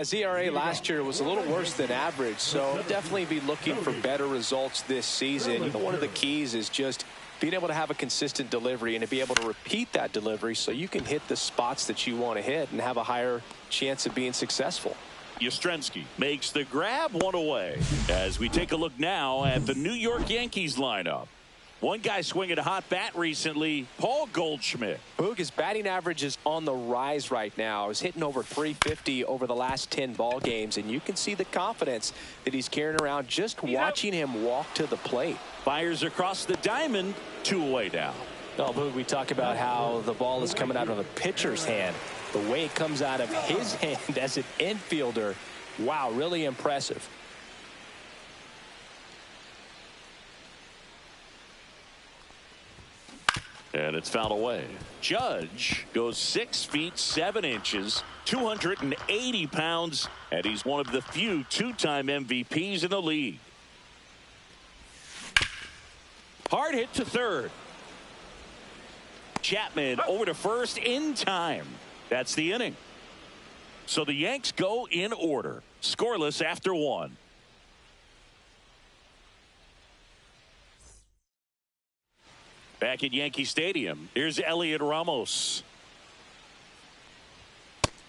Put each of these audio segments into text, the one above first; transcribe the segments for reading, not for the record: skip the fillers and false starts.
His ERA last year was a little worse than average, so he'll definitely be looking for better results this season. One of the keys is just being able to have a consistent delivery and to be able to repeat that delivery so you can hit the spots that you want to hit and have a higher chance of being successful. Yastrzemski makes the grab, one away. As we take a look now at the New York Yankees lineup. One guy swinging a hot bat recently, Paul Goldschmidt. Boog, his batting average is on the rise right now. He's hitting over 350 over the last 10 ball games, and you can see the confidence that he's carrying around just watching him walk to the plate. Fires across the diamond, 2 away now. Well, Boog, we talk about how the ball is coming out of a pitcher's hand. The way it comes out of his hand as an infielder, wow, really impressive. And it's fouled away. Judge goes 6 feet 7 inches, 280 pounds, and he's one of the few two-time MVPs in the league. Hard hit to third. Chapman over to first in time. That's the inning. So the Yanks go in order. Scoreless after 1. Back at Yankee Stadium, here's Elliot Ramos.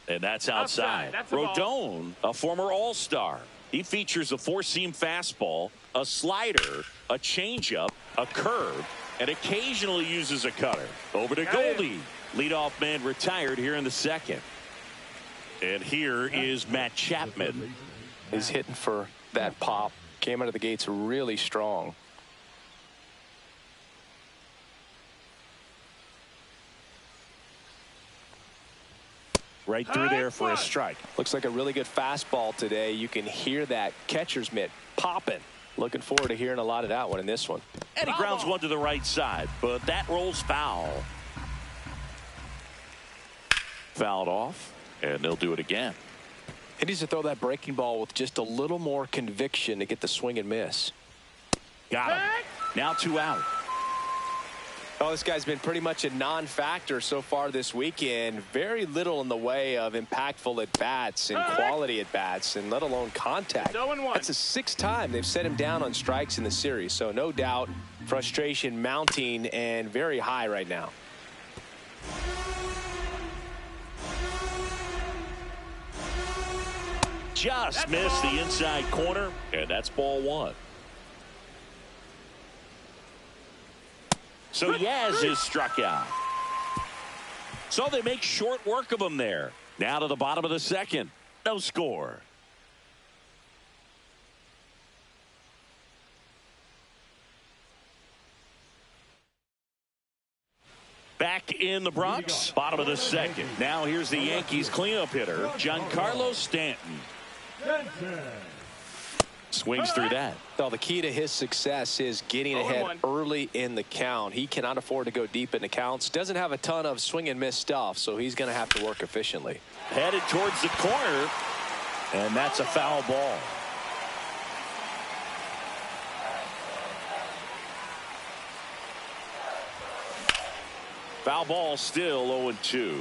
And that's outside. That's Rodon, a former All-Star. He features a 4-seam fastball, a slider, a changeup, a curve, and occasionally uses a cutter. Over to Goldie. Leadoff man retired here in the second. And here is Matt Chapman. He's hitting for that pop. Came out of the gates really strong. Right through there for a strike. Looks like a really good fastball today. You can hear that catcher's mitt popping. Looking forward to hearing a lot of that one in this one. And he grounds one to the right side, but that rolls foul. Fouled off, and they'll do it again. He needs to throw that breaking ball with just a little more conviction to get the swing and miss. Got him. Now 2 out. Oh, this guy's been pretty much a non-factor so far this weekend. Very little in the way of impactful at-bats and quality at-bats, and let alone contact. That's the 6th time they've set him down on strikes in the series. So no doubt frustration mounting and very high right now. Just missed the inside corner, and that's ball 1. So Yaz is struck out. So they make short work of him there. Now to the bottom of the second. No score. Back in the Bronx, bottom of the second. Now here's the Yankees cleanup hitter, Giancarlo Stanton. Swings through that. Well, the key to his success is getting ahead early in the count. He cannot afford to go deep in the counts. Doesn't have a ton of swing and miss stuff, so he's going to have to work efficiently. Headed towards the corner, and that's a foul ball. Foul ball still 0-2.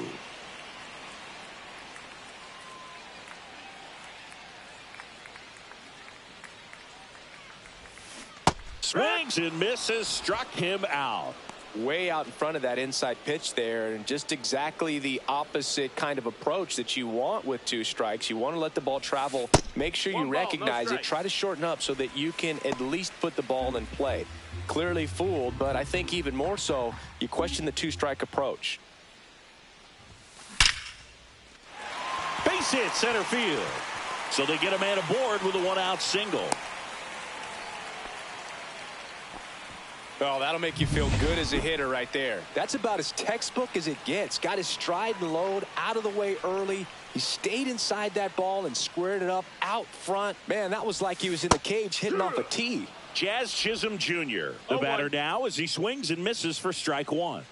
Swings and misses, struck him out. Way out in front of that inside pitch there, and just exactly the opposite kind of approach that you want with 2 strikes. You want to let the ball travel, make sure you recognize it, try to shorten up so that you can at least put the ball in play. Clearly fooled, but I think even more so, you question the 2-strike approach. Base hit center field. So they get a man aboard with a 1-out single. Oh, that'll make you feel good as a hitter right there. That's about as textbook as it gets. Got his stride and load out of the way early. He stayed inside that ball and squared it up out front. Man, that was like he was in the cage hitting off a tee. Jazz Chisholm Jr. The batter now as he swings and misses for strike 1.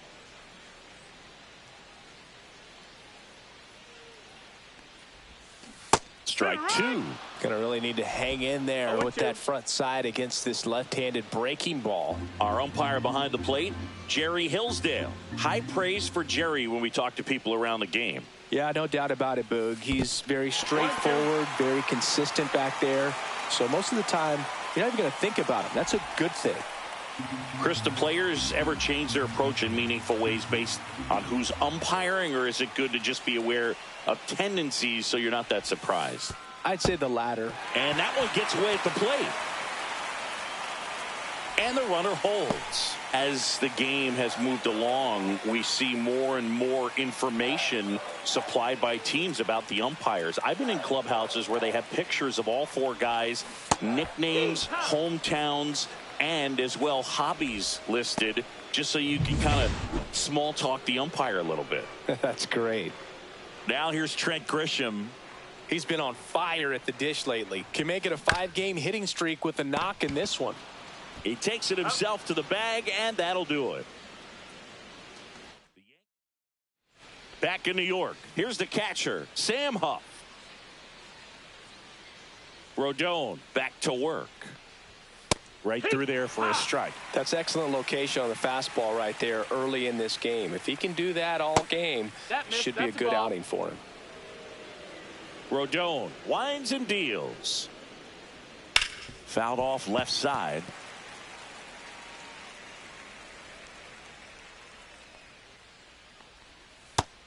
Strike 2. Going to really need to hang in there with that front side against this left-handed breaking ball. Our umpire behind the plate, Jerry Hillsdale. High praise for Jerry when we talk to people around the game. Yeah, no doubt about it, Boog. He's very straightforward, very consistent back there. So most of the time, you're not even going to think about him. That's a good thing. Chris, do players ever change their approach in meaningful ways based on who's umpiring, or is it good to just be aware of tendencies so you're not that surprised? I'd say the latter. And that one gets away at the plate. And the runner holds. As the game has moved along, we see more and more information supplied by teams about the umpires. I've been in clubhouses where they have pictures of all four guys, nicknames, hometowns, and as well hobbies listed, just so you can kind of small talk the umpire a little bit. That's great. Now here's Trent Grisham. He's been on fire at the dish lately. Can make it a 5-game hitting streak with a knock in this one. He takes it himself to the bag, and that'll do it. Back in New York, here's the catcher, Sam Huff. Rodon back to work. Right through there for a strike. That's excellent location on the fastball right there early in this game. If he can do that all game, should be a good outing for him. Rodon winds and deals. Fouled off left side.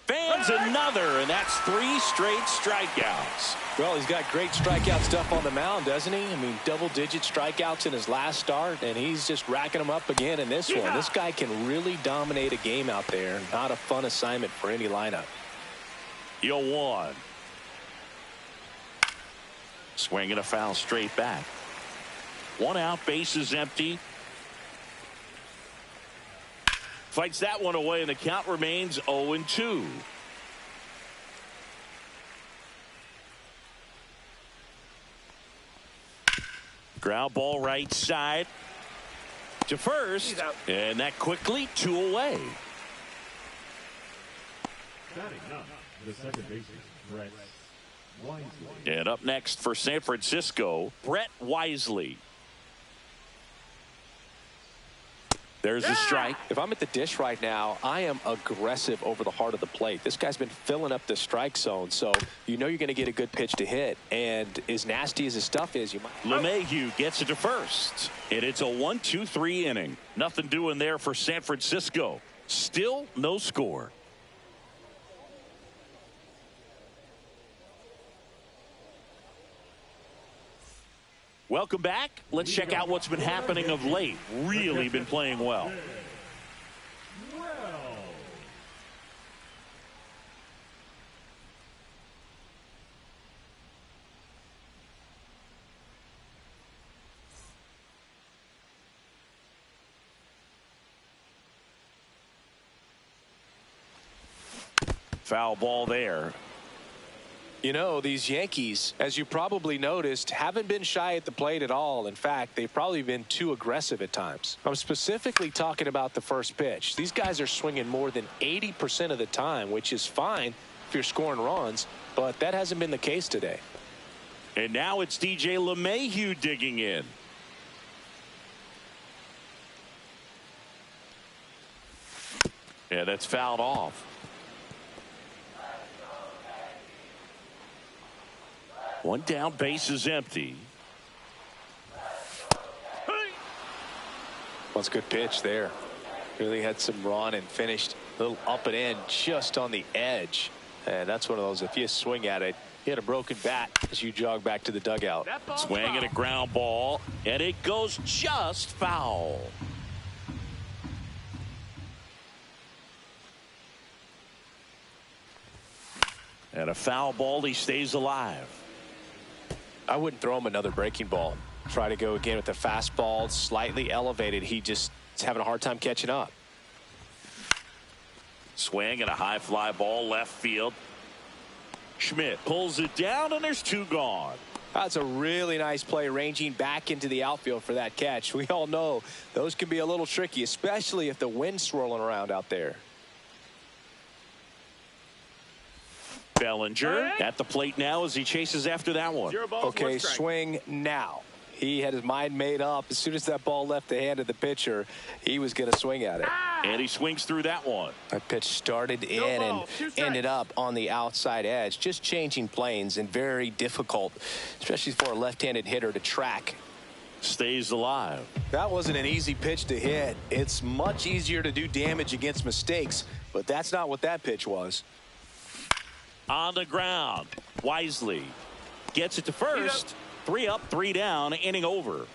Fans another, and that's 3 straight strikeouts. Well, he's got great strikeout stuff on the mound, doesn't he? I mean, double-digit strikeouts in his last start, and he's just racking them up again in this one. This guy can really dominate a game out there. Not a fun assignment for any lineup. 0-1. Swinging a foul straight back. 1 out, bases empty. Fights that one away, and the count remains 0-2. Ground ball right side to first, and that quickly 2 away. The second baseman, Brett Wisely. And up next for San Francisco, Brett Wisely. There's a strike. If I'm at the dish right now, I am aggressive over the heart of the plate. This guy's been filling up the strike zone, so you know you're going to get a good pitch to hit. And as nasty as his stuff is, you might. LeMahieu gets it to first. And it's a 1-2-3 inning. Nothing doing there for San Francisco. Still no score. Welcome back. Let's check out what's been happening of late. Really been playing well. Foul ball there. You know, these Yankees, as you probably noticed, haven't been shy at the plate at all. In fact, they've probably been too aggressive at times. I'm specifically talking about the first pitch. These guys are swinging more than 80% of the time, which is fine if you're scoring runs, but that hasn't been the case today. And now it's DJ LeMahieu digging in. Yeah, that's fouled off. One down, base is empty. Well, it's a good pitch there. Really had some run and finished a little up and in just on the edge. And that's one of those, if you swing at it, you had a broken bat as you jog back to the dugout. Swing at a ground ball, and it goes just foul. And a foul ball, he stays alive. I wouldn't throw him another breaking ball. Try to go again with the fastball, slightly elevated. He just is having a hard time catching up. Swing and a high fly ball left field. Schmidt pulls it down, and there's 2 gone. That's a really nice play, ranging back into the outfield for that catch. We all know those can be a little tricky, especially if the wind's swirling around out there. Bellinger at the plate now as he chases after that one. Okay, swing now. He had his mind made up. As soon as that ball left the hand of the pitcher, he was going to swing at it. And he swings through that one. That pitch started in and ended up on the outside edge. Just changing planes and very difficult, especially for a left-handed hitter to track. Stays alive. That wasn't an easy pitch to hit. It's much easier to do damage against mistakes, but that's not what that pitch was. On the ground, Wisely gets it to first. 3 up, 3 down, inning over.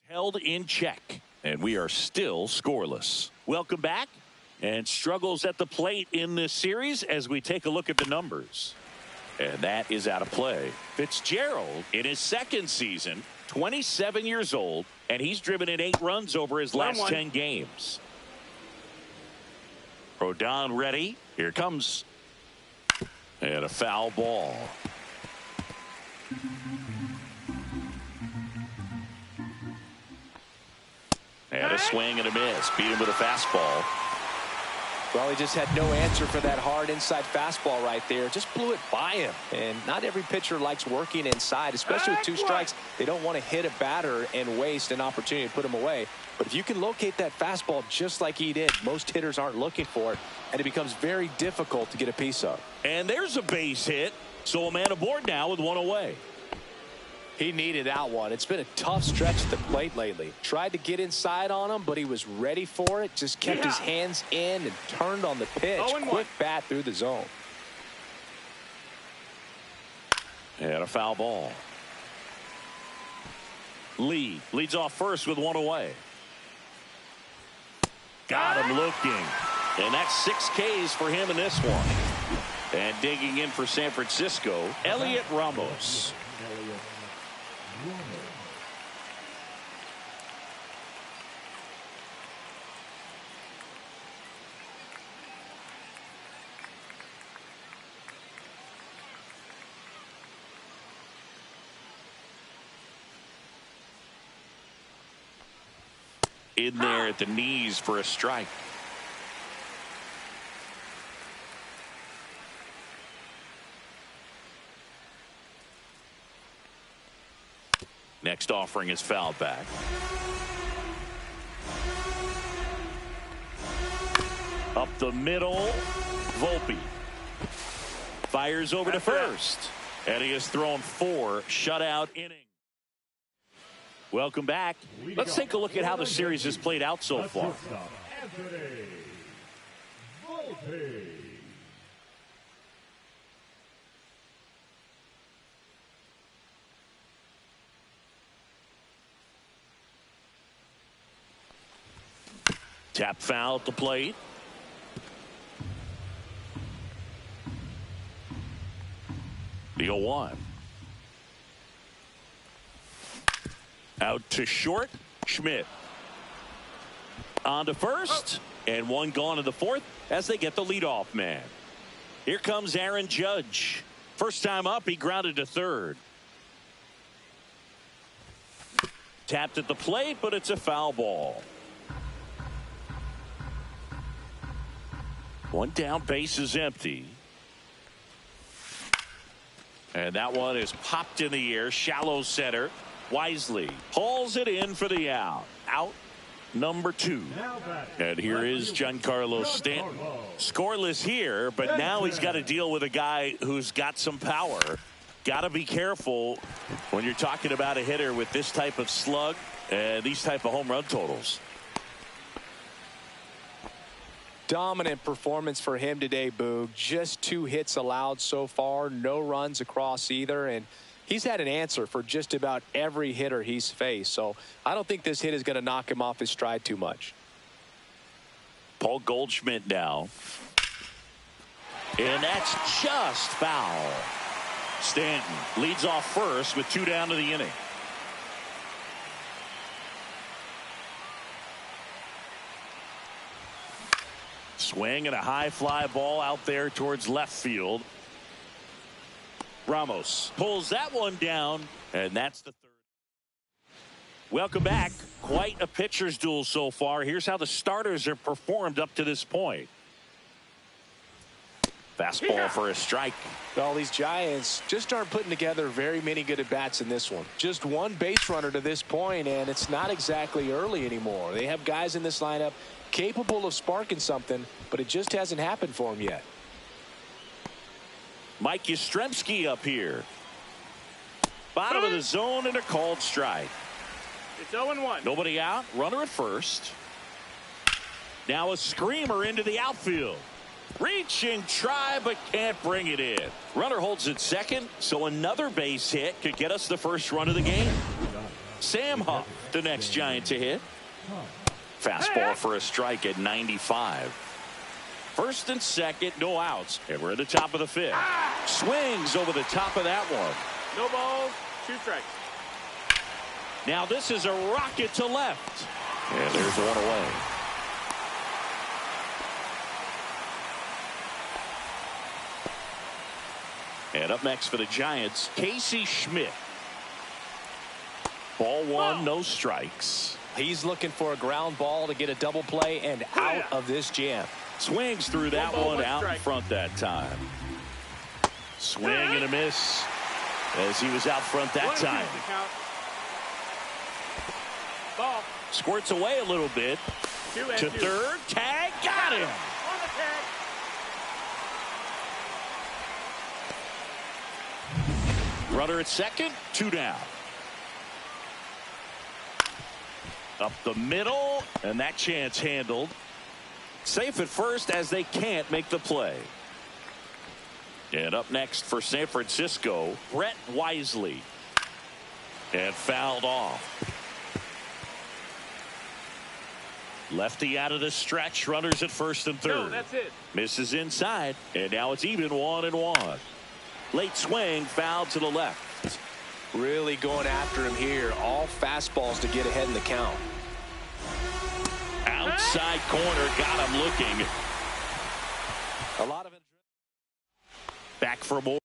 Held in check, and we are still scoreless. Welcome back, and struggles at the plate in this series as we take a look at the numbers. And that is out of play. Fitzgerald in his second season, 27 years old, and he's driven in 8 runs over his last 10 games. Rodon ready. Here comes. And a foul ball. And a swing and a miss. Beat him with a fastball. Well, he just had no answer for that hard inside fastball right there. Just blew it by him. And not every pitcher likes working inside, especially with 2 strikes. They don't want to hit a batter and waste an opportunity to put him away. But if you can locate that fastball just like he did, most hitters aren't looking for it, and it becomes very difficult to get a piece of. And there's a base hit. So a man aboard now with 1 away. He needed that one. It's been a tough stretch at the plate lately. Tried to get inside on him, but he was ready for it. Just kept his hands in and turned on the pitch. Quick bat through the zone. And a foul ball. Lee leads off first with 1 away. Got him looking. And that's 6 Ks for him in this one. And digging in for San Francisco, Elliot Ramos. In there at the knees for a strike. Next offering is fouled back. Up the middle, Volpe fires over to first, and he has thrown 4 shutout innings. Welcome back. Let's take a look at how the series has played out so far. Tap foul at the plate. The 0-1. Out to short. Schmidt on to first, and 1 gone in the 4th as they get the leadoff man. Here comes Aaron Judge. First time up, he grounded to 3rd. Tapped at the plate, but it's a foul ball. 1 down, base is empty. And that one is popped in the air, shallow center. Wisely hauls it in for the out. Out number 2. And here is Giancarlo Stanton. Scoreless here, but now he's got to deal with a guy who's got some power. Got to be careful when you're talking about a hitter with this type of slug and these type of home run totals. Dominant performance for him today, Boog. Just 2 hits allowed so far, no runs across either, and he's had an answer for just about every hitter he's faced. So I don't think this hit is going to knock him off his stride too much. Paul Goldschmidt now. And that's just foul. Stanton leads off first with 2 down to the inning. Swing and a high fly ball out there towards left field. Ramos pulls that one down, and that's the 3rd. Welcome back. Quite a pitcher's duel so far. Here's how the starters have performed up to this point. Fastball for a strike. Well, these Giants just aren't putting together very many good at-bats in this one. Just one base runner to this point, and it's not exactly early anymore. They have guys in this lineup capable of sparking something, but it just hasn't happened for them yet. Mike Yastrzemski up here. Bottom of the zone and a called strike. It's 0-1. Nobody out. Runner at first. Now a screamer into the outfield. Reaching try, but can't bring it in. Runner holds at second, so another base hit could get us the first run of the game. Sam Huff, the next Giant to hit. Fastball for a strike at 95. First and second, no outs. And we're at the top of the fifth. Swings over the top of that one. No balls, 2 strikes. Now this is a rocket to left. And there's one away. And up next for the Giants, Casey Schmidt. Ball 1, no strikes. He's looking for a ground ball to get a double play and out of this jam. Swings through that one out in front that time. Swing and a miss as he was out front that time. Ball. Squirts away a little bit. To third. Tag. Got him. On the tag. Runner at second. 2 down. Up the middle. And that chance handled. Safe at first as they can't make the play. And up next for San Francisco, Brett Wisely. And fouled off. Lefty out of the stretch. Runners at first and third. No, that's it. Misses inside. And now it's even 1-1. Late swing, foul to the left. Really going after him here. All fastballs to get ahead in the count. Outside corner, got him looking. A lot of it. Back for more.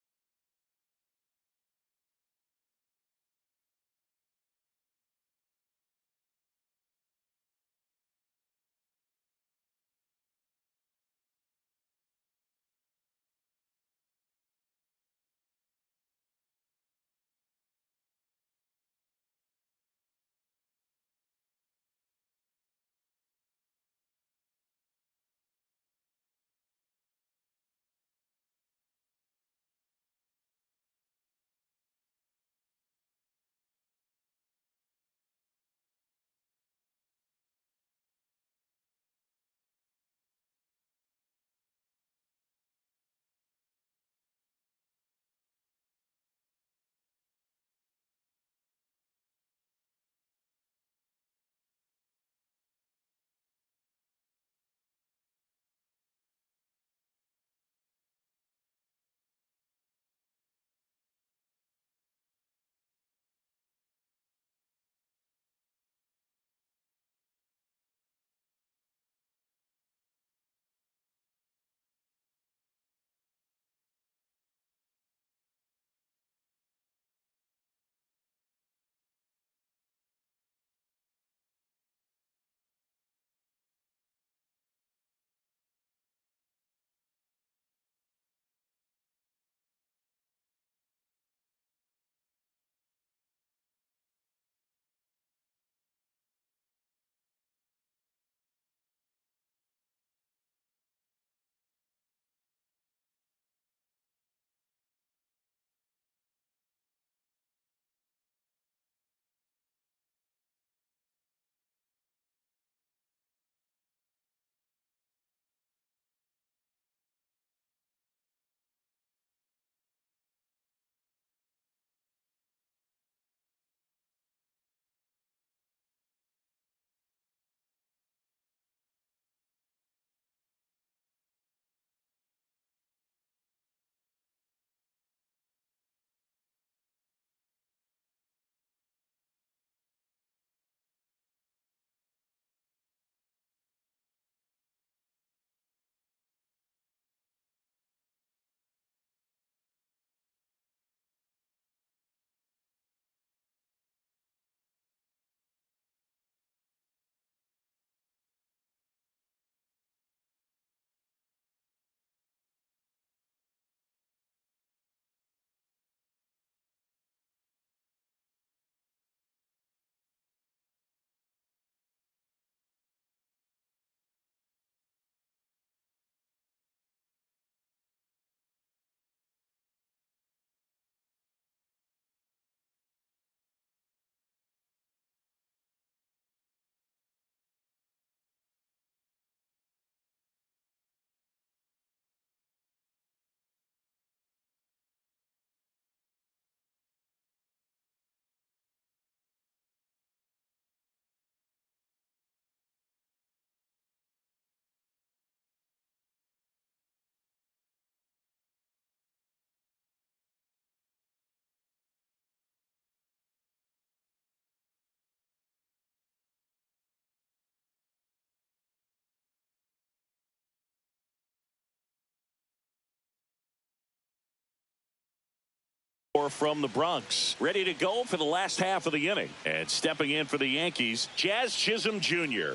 From the Bronx, ready to go for the last half of the inning. And stepping in for the Yankees, Jazz Chisholm Jr.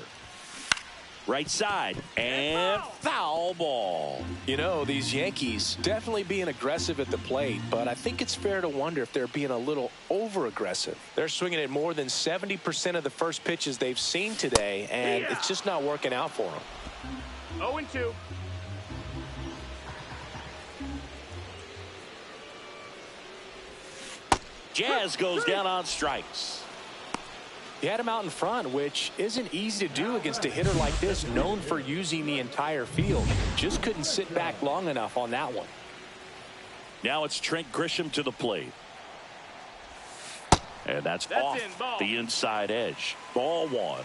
Right side, and foul ball. You know, these Yankees definitely being aggressive at the plate, but I think it's fair to wonder if they're being a little over-aggressive. They're swinging at more than 70% of the first pitches they've seen today, and it's just not working out for them. 0-2. Jazz goes down on strikes. He had him out in front, which isn't easy to do against a hitter like this, known for using the entire field. Just couldn't sit back long enough on that one. Now it's Trent Grisham to the plate. And that's off the inside edge. Ball one.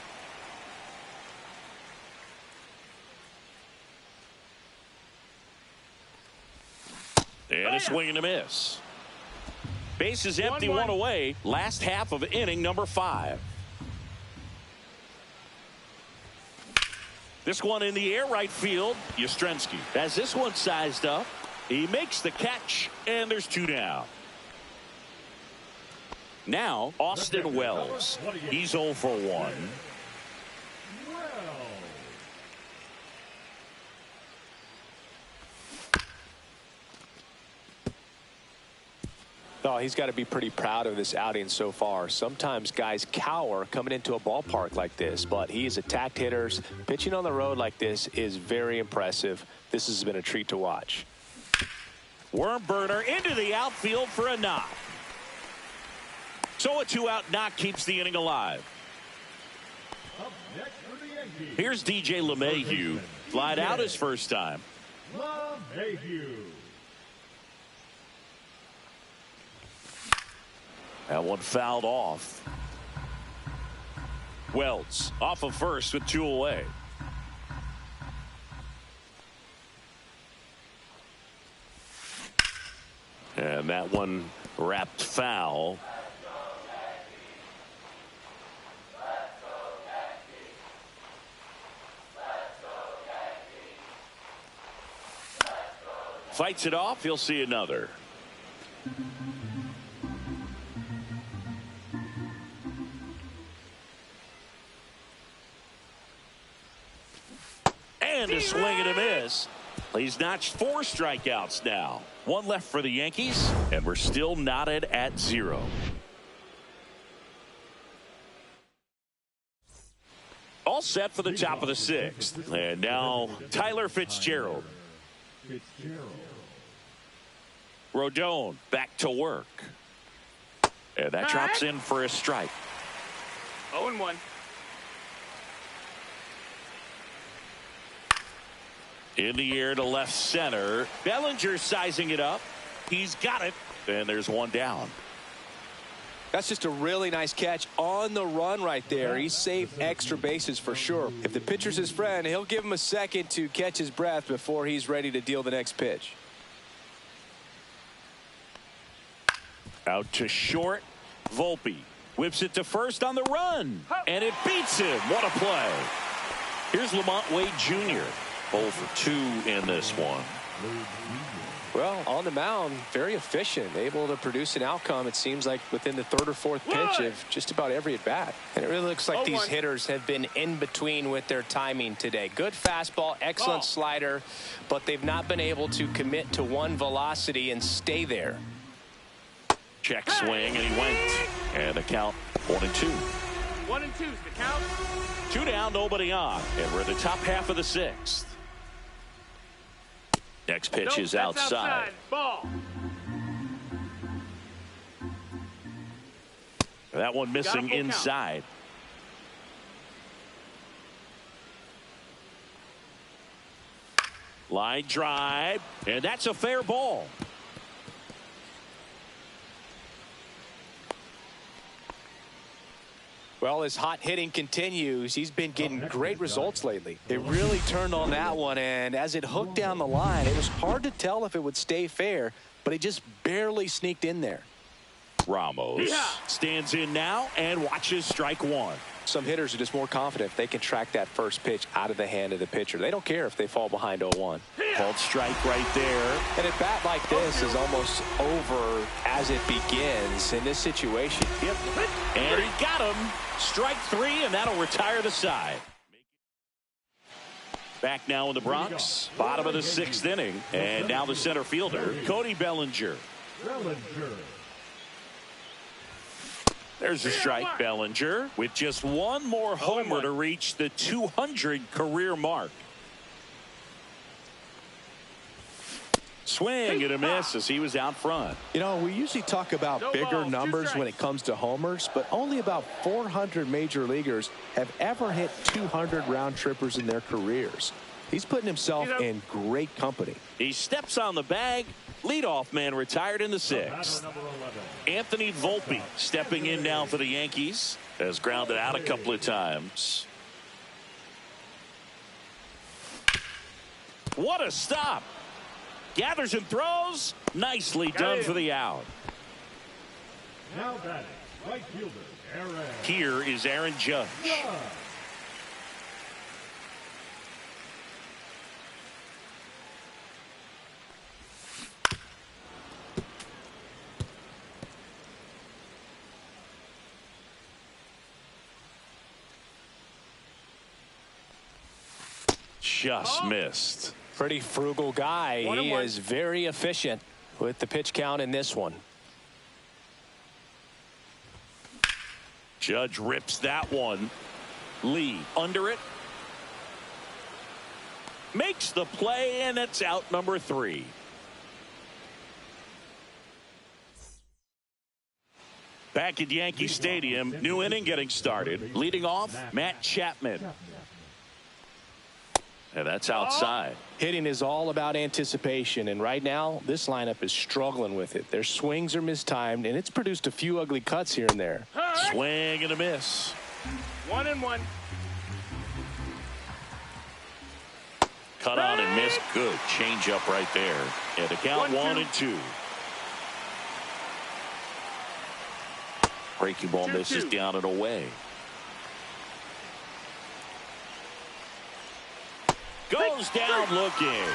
And a swing and a miss. Base is empty, one away. Last half of inning number 5. This one in the air, right field. Yastrzemski has this one sized up. He makes the catch, and there's 2 down. Now, Austin Wells. He's 0 for 1. Oh, he's got to be pretty proud of this outing so far. Sometimes guys cower coming into a ballpark like this, but he's attacked hitters. Pitching on the road like this is very impressive. This has been a treat to watch. Worm burner into the outfield for a knock. So a 2-out knock keeps the inning alive. Here's DJ LeMahieu. Flied out his first time. LeMahieu. That one fouled off. Wells off of first with 2 away. And that one wrapped foul. Fights it off. He'll see another. And a swing and a miss. He's notched 4 strikeouts now. 1 left for the Yankees, and we're still knotted at 0. All set for the top of the 6th. And now Tyler Fitzgerald. Rodon back to work. And that drops in for a strike. 0-1. In the air to left center. Bellinger sizing it up. He's got it. And there's 1 down. That's just a really nice catch on the run right there. He saved extra bases for sure. If the pitcher's his friend, he'll give him a second to catch his breath before he's ready to deal the next pitch. Out to short. Volpe whips it to first on the run. And it beats him. What a play. Here's Lamont Wade Jr. 0 for 2 in this one. Well, on the mound, very efficient, able to produce an outcome, it seems like, within the 3rd or 4th pitch of just about every at-bat. And it really looks like these hitters have been in between with their timing today. Good fastball, excellent slider, but they've not been able to commit to one velocity and stay there. Check swing, and he went. And the count 1-2. 1-2's the count. 2 down, nobody on. And we're in the top half of the 6th. Next pitch is outside. Ball. That one missing inside. Line drive, and that's a fair ball. Well, his hot hitting continues. He's been getting great results lately. It really turned on that one, and as it hooked down the line, it was hard to tell if it would stay fair, but he just barely sneaked in there. Ramos stands in now and watches strike one. Some hitters are just more confident if they can track that first pitch out of the hand of the pitcher. They don't care if they fall behind 0-1. Called strike right there. And a bat like this is almost over as it begins in this situation. Yep. And he got him. Strike three, and that'll retire the side. Back now in the Bronx, bottom of the sixth inning, and now the center fielder, Cody Bellinger. There's a strike. Bellinger with just one more homer to reach the 200 career mark. Swing and a miss as he was out front. You know, we usually talk about bigger numbers when it comes to homers, but only about 400 major leaguers have ever hit 200 round trippers in their careers. He's putting himself in great company. He steps on the bag. Leadoff man retired in the sixth. Anthony Volpe stepping in now for the Yankees. Has grounded out a couple of times. What a stop. Gathers and throws. Nicely done for the out. Now batting, right fielder, Aaron. Here is Aaron Judge. Just missed. Pretty frugal guy. He is very efficient with the pitch count in this one. Judge rips that one. Lee under it. Makes the play, and it's out number 3. Back at Yankee Stadium, new inning getting started. Leading off, Matt Chapman. And that's outside. Hitting is all about anticipation, and right now this lineup is struggling with it. Their swings are mistimed, and it's produced a few ugly cuts here and there. Swing and a miss. 1-1. Cut on and missed. Good change up right there. And the count 1-2. Breaking ball misses down and away. Goes down looking.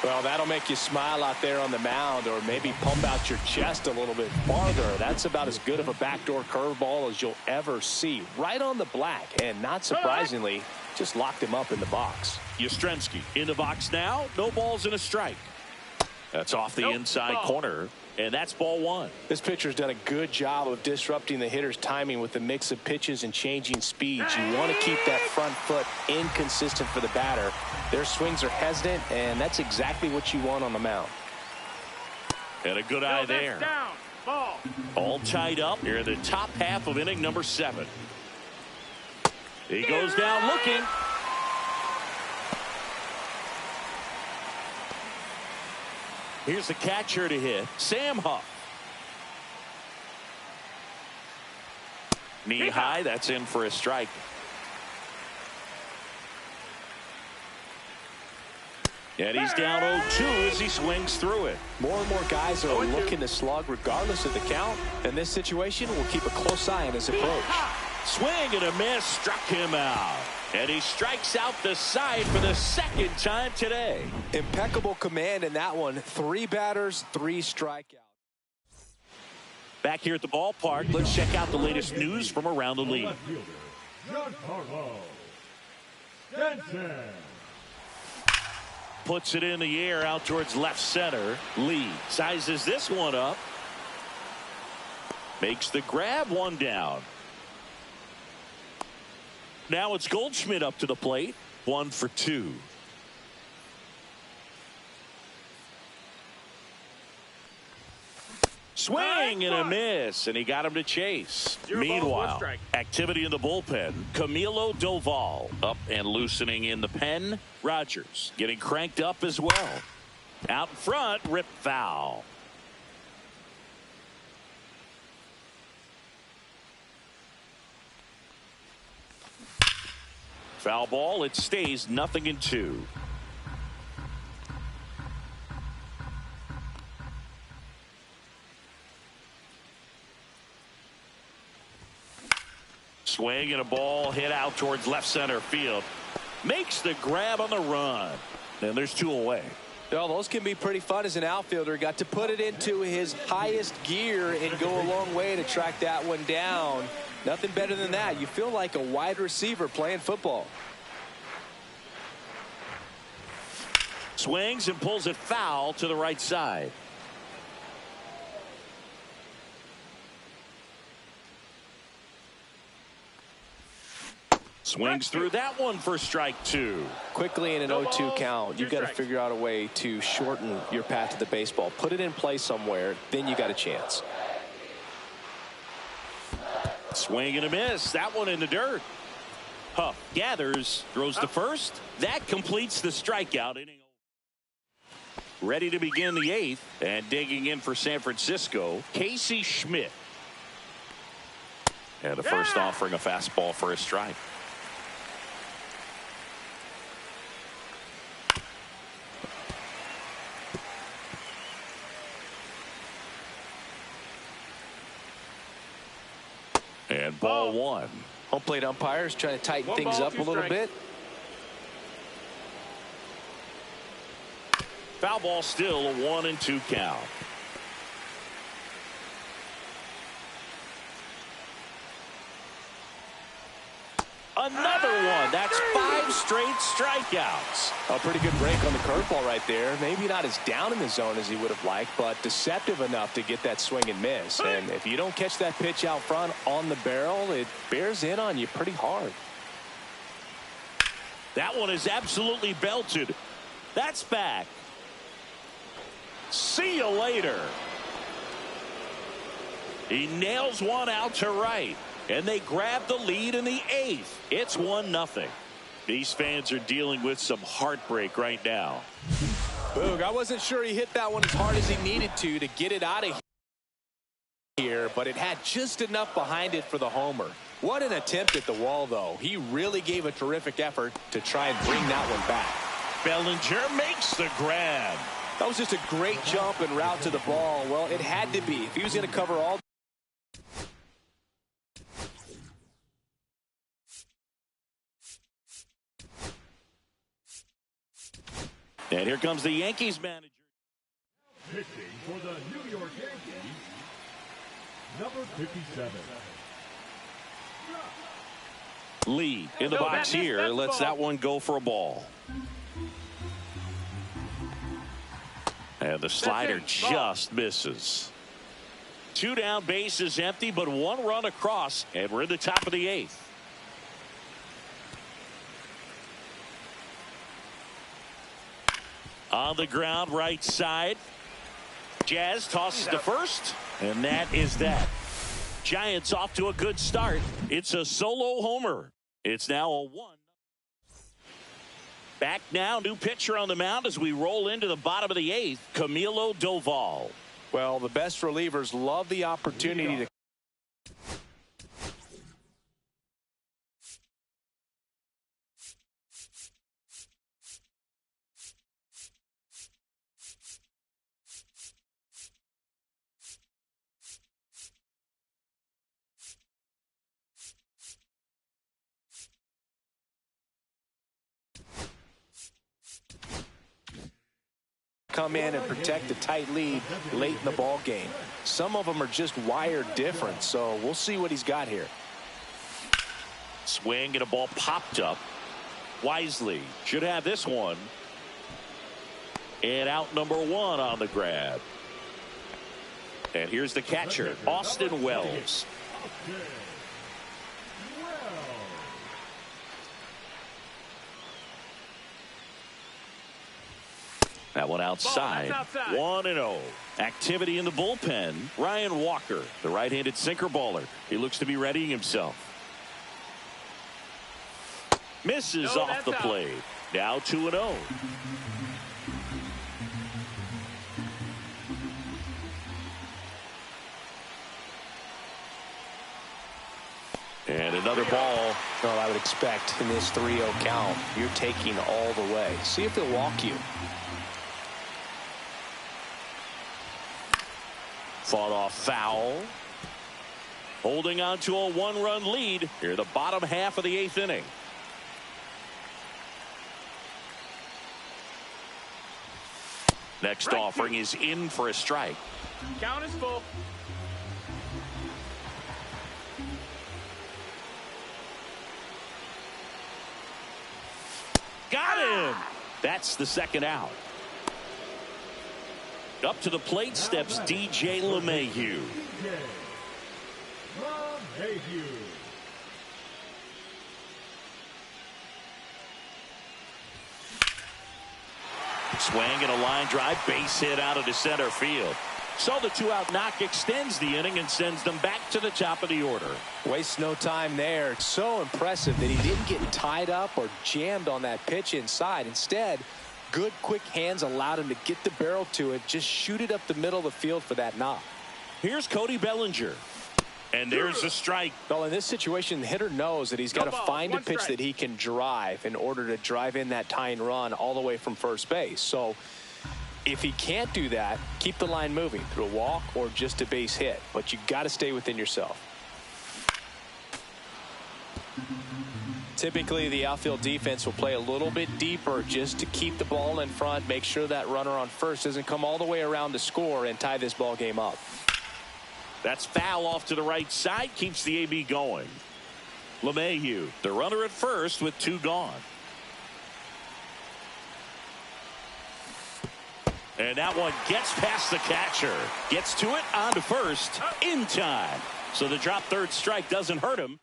Well, that'll make you smile out there on the mound, or maybe pump out your chest a little bit farther. That's about as good of a backdoor curveball as you'll ever see. Right on the black, and not surprisingly, just locked him up in the box. Yastrzemski in the box now. No balls and a strike. That's off the inside corner, and that's ball 1. This pitcher's done a good job of disrupting the hitter's timing with the mix of pitches and changing speeds. You want to keep that front foot inconsistent for the batter. Their swings are hesitant, and that's exactly what you want on the mound. And a good eye there. Down. Ball. All tied up here in the top half of inning number 7. He goes down looking. Here's the catcher to hit, Sam Huff. Knee high, that's in for a strike. And he's down 0-2 as he swings through it. More and more guys are looking to slug regardless of the count. In this situation, we'll keep a close eye on his approach. Swing and a miss, struck him out. And he strikes out the side for the second time today. Impeccable command in that one. 3 batters, 3 strikeouts. Back here at the ballpark, let's check out the latest news from around the league. Giancarlo Stanton. Puts it in the air out towards left center. Lee sizes this one up. Makes the grab, 1 down. Now it's Goldschmidt up to the plate. 1 for 2. Swing and a miss, and he got him to chase. Meanwhile, activity in the bullpen. Camilo Doval up and loosening in the pen. Rogers getting cranked up as well. Out in front, rip foul. Foul ball. It stays 0-2. Swing and a ball hit out towards left center field. Makes the grab on the run. And there's 2 away. Well, those can be pretty fun as an outfielder. Got to put it into his highest gear and go a long way to track that one down. Nothing better than that. You feel like a wide receiver playing football. Swings and pulls it foul to the right side. Swings through that one for strike 2. Quickly in an 0-2 count, you've got to figure out a way to shorten your path to the baseball. Put it in play somewhere, then you got a chance. Swing and a miss. That one in the dirt. Huff gathers, throws to first. That completes the strikeout inning. Ready to begin the 8th, and digging in for San Francisco, Casey Schmidt. And the first offering a fastball for a strike. And ball 1. Home plate umpires trying to tighten things up a little bit. Foul ball, still a 1-2 count. Another one. That's 5 straight strikeouts. A pretty good break on the curveball right there. Maybe not as down in the zone as he would have liked, but deceptive enough to get that swing and miss. And if you don't catch that pitch out front on the barrel, it bears in on you pretty hard. That one is absolutely belted. That's back. See you later. He nails one out to right. And they grab the lead in the 8th. It's 1-0. These fans are dealing with some heartbreak right now. Boog, I wasn't sure he hit that one as hard as he needed to get it out of here, but it had just enough behind it for the homer. What an attempt at the wall, though. He really gave a terrific effort to try and bring that one back. Bellinger makes the grab. That was just a great jump and route to the ball. Well, it had to be. If he was going to cover all. And here comes the Yankees manager. Pitching for the New York Yankees, number 57. Lee in the box here. Lets that one go for a ball. And the slider just misses. 2 down, bases empty, but 1 run across, and we're in the top of the 8th. On the ground, right side. Jazz tosses to first, and that is that. Giants off to a good start. It's a solo homer. It's now a 1. Back now, new pitcher on the mound as we roll into the bottom of the 8th, Camilo Doval. Well, the best relievers love the opportunity to. Come in and protect a tight lead late in the ball game. Some of them are just wired different, so we'll see what he's got here. Swing and a ball popped up. Wisely should have this one. And out number 1 on the grab. And here's the catcher, Austin Wells. That one outside. 1-0. Activity in the bullpen. Ryan Walker, the right-handed sinker baller. He looks to be readying himself. Misses off the plate. Now 2-0. And another ball. Well, I would expect in this 3-0 count, you're taking all the way. See if they'll walk you. Fought off foul. Holding on to a one-run lead here, the bottom half of the 8th inning. Next offering is in for a strike. Count is full. Got him. That's the second out. Up to the plate steps DJ LeMahieu. Swing and a line drive, base hit out into center field. So the 2-out knock extends the inning and sends them back to the top of the order. Wastes no time there. It's so impressive that he didn't get tied up or jammed on that pitch inside. Instead, good quick hands allowed him to get the barrel to it, just shoot it up the middle of the field for that knock. Here's Cody Bellinger. And there's a strike. Well, in this situation, the hitter knows that he's got to find a pitch that he can drive in order to drive in that tying run all the way from first base. So if he can't do that, keep the line moving through a walk or just a base hit. But you got to stay within yourself. Typically, the outfield defense will play a little bit deeper just to keep the ball in front, make sure that runner on first doesn't come all the way around to score and tie this ball game up. That's foul off to the right side, keeps the AB going. LeMahieu, the runner at first with 2 gone. And that one gets past the catcher. Gets to it, on to first, in time. So the drop third strike doesn't hurt him.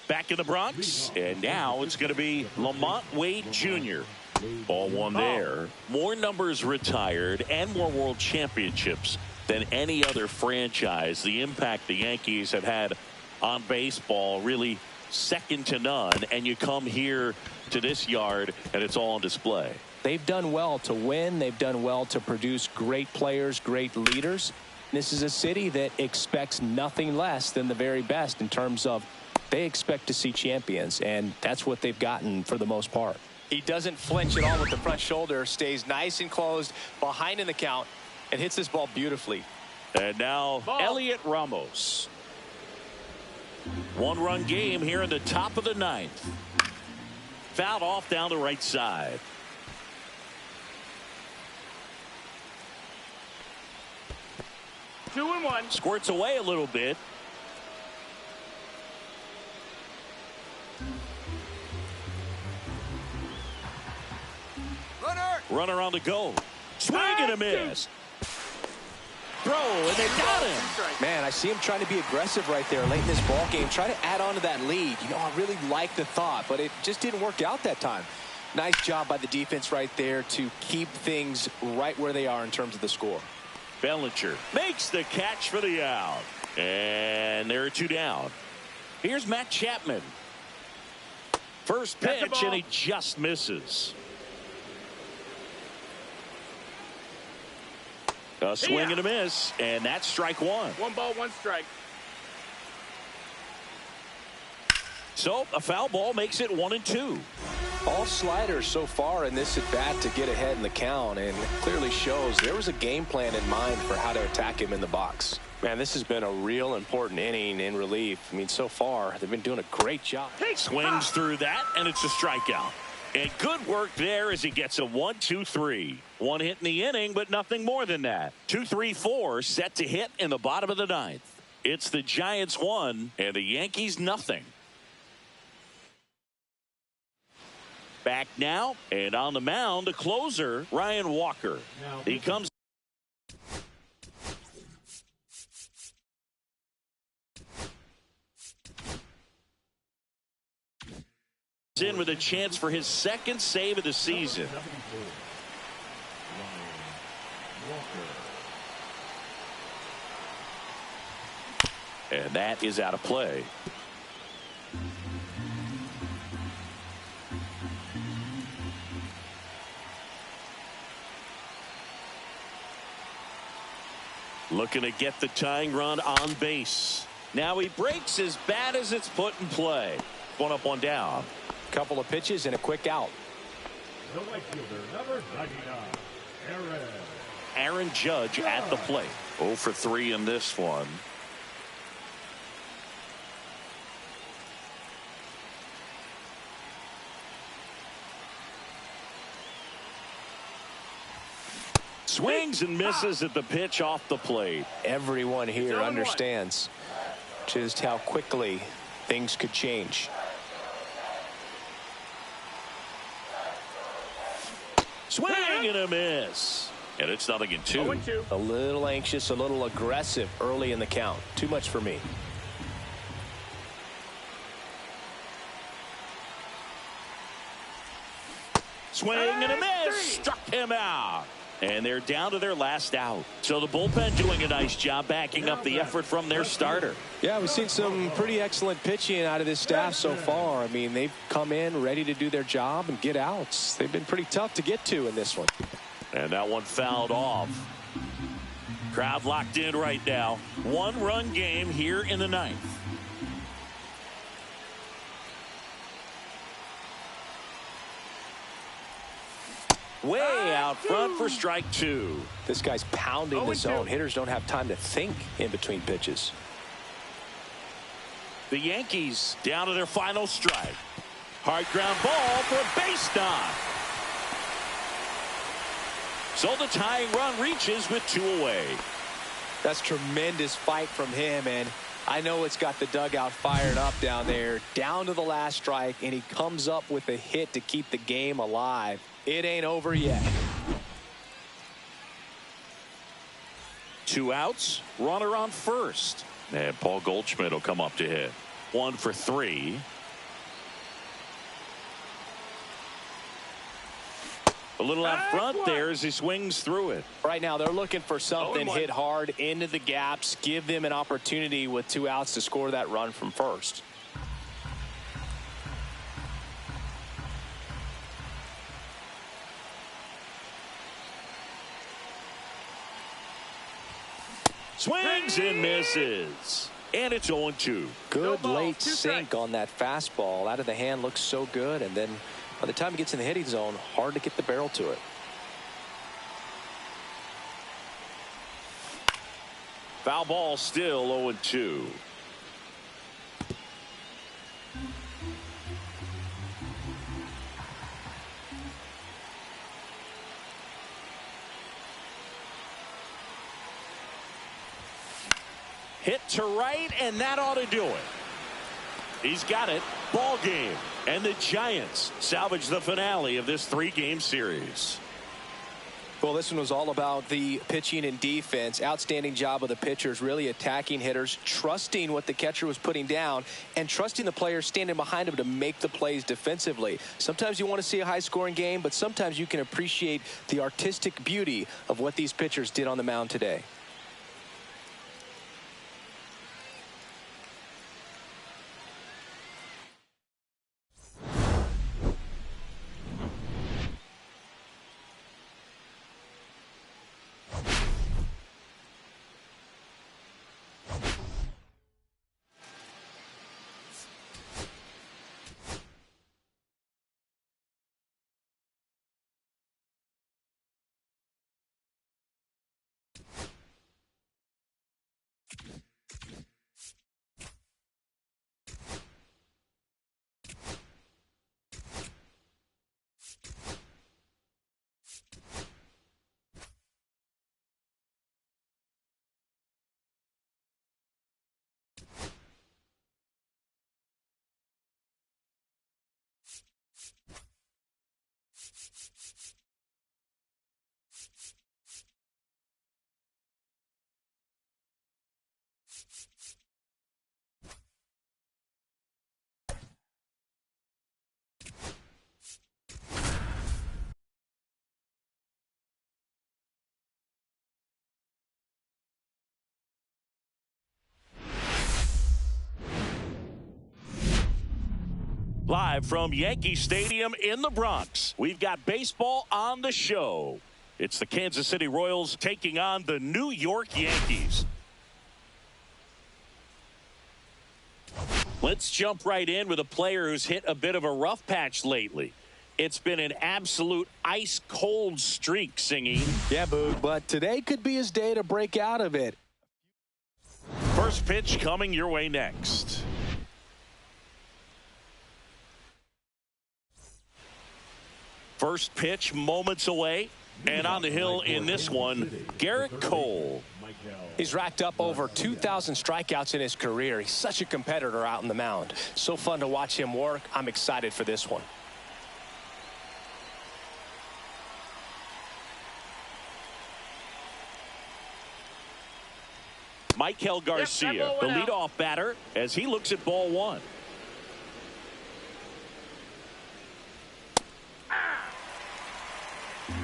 Back in the Bronx, and now it's going to be Lamont Wade Jr. Ball one there. More numbers retired and more world championships than any other franchise. The impact the Yankees have had on baseball really second to none, and you come here to this yard and it's all on display. They've done well to win. They've done well to produce great players, great leaders. This is a city that expects nothing less than the very best in terms of they expect to see champions, and that's what they've gotten for the most part. He doesn't flinch at all with the front shoulder, stays nice and closed behind in the count, and hits this ball beautifully. And now Elliot Ramos. 1-run game here in the top of the 9th. Fouled off down the right side. Two and one. Squirts away a little bit. Runner on the go. Swing and a miss. Throw, and they got him. Man, I see him trying to be aggressive right there late in this ball game. Try to add on to that lead. You know, I really like the thought, but it just didn't work out that time. Nice job by the defense right there to keep things right where they are in terms of the score. Bellinger makes the catch for the out. And there are 2 down. Here's Matt Chapman. First pitch, and he just misses. A swing and a miss, and that's strike 1. 1 ball, 1 strike. So a foul ball makes it 1-2. All sliders so far in this at bat to get ahead in the count, and clearly shows there was a game plan in mind for how to attack him in the box. Man, this has been a real important inning in relief. I mean, so far they've been doing a great job. Swings through that, and it's a strikeout. And good work there as he gets a 1-2-3. 1 hit in the inning, but nothing more than that. 2-3-4 set to hit in the bottom of the 9th. It's the Giants 1 and the Yankees nothing. Back now, and on the mound, the closer, Ryan Walker. He comes in with a chance for his 2nd save of the season. And that is out of play. Looking to get the tying run on base. Now he breaks as bad as it's put in play. 1 up, 1 down. Couple of pitches and a quick out. The right fielder, number 99, Aaron Judge at the plate. 0 for 3 in this one. Swings and misses at the pitch off the plate. Everyone here understands just how quickly things could change. Swing and a miss. And it's 0-2. A little anxious, a little aggressive early in the count. Too much for me. Swing and a miss. Struck him out. And they're down to their last out. So the bullpen doing a nice job backing up the effort from their starter. Yeah, we've seen some pretty excellent pitching out of this staff so far. I mean, they've come in ready to do their job and get outs. They've been pretty tough to get to in this one. And that one fouled off. Crowd locked in right now. 1-run game here in the 9th. Way out front for strike 2. This guy's pounding the zone. Hitters don't have time to think in between pitches. The Yankees down to their final strike. Hard ground ball for a base knock. So the tying run reaches with 2 away. That's tremendous fight from him, and I know it's got the dugout fired up down there. Down to the last strike, and he comes up with a hit to keep the game alive. It ain't over yet. 2 outs, runner on first. And Paul Goldschmidt will come up to hit. 1 for 3. A little out front there as he swings through it. Right now, they're looking for something hit hard into the gaps. Give them an opportunity with 2 outs to score that run from first. Swings and misses. And it's 0-2. Good late sink on that fastball. Out of the hand, looks so good. And then by the time he gets in the hitting zone, hard to get the barrel to it. Foul ball still 0-2. Hit to right, and that ought to do it. He's got it. Ball game. And the Giants salvage the finale of this 3-game series. Well, this one was all about the pitching and defense. Outstanding job of the pitchers, really attacking hitters, trusting what the catcher was putting down, and trusting the players standing behind him to make the plays defensively. Sometimes you want to see a high-scoring game, but sometimes you can appreciate the artistic beauty of what these pitchers did on the mound today. Live from Yankee Stadium in the Bronx, we've got baseball on the show. It's the Kansas City Royals taking on the New York Yankees. Let's jump right in with a player who's hit a bit of a rough patch lately. It's been an absolute ice-cold streak, Singy. Yeah, Boog, but today could be his day to break out of it. First pitch coming your way next. First pitch moments away. And on the hill in this one, Garrett Cole. He's racked up over 2,000 strikeouts in his career. He's such a competitor out on the mound. So fun to watch him work. I'm excited for this one. Michael Garcia, the leadoff batter, as he looks at ball one.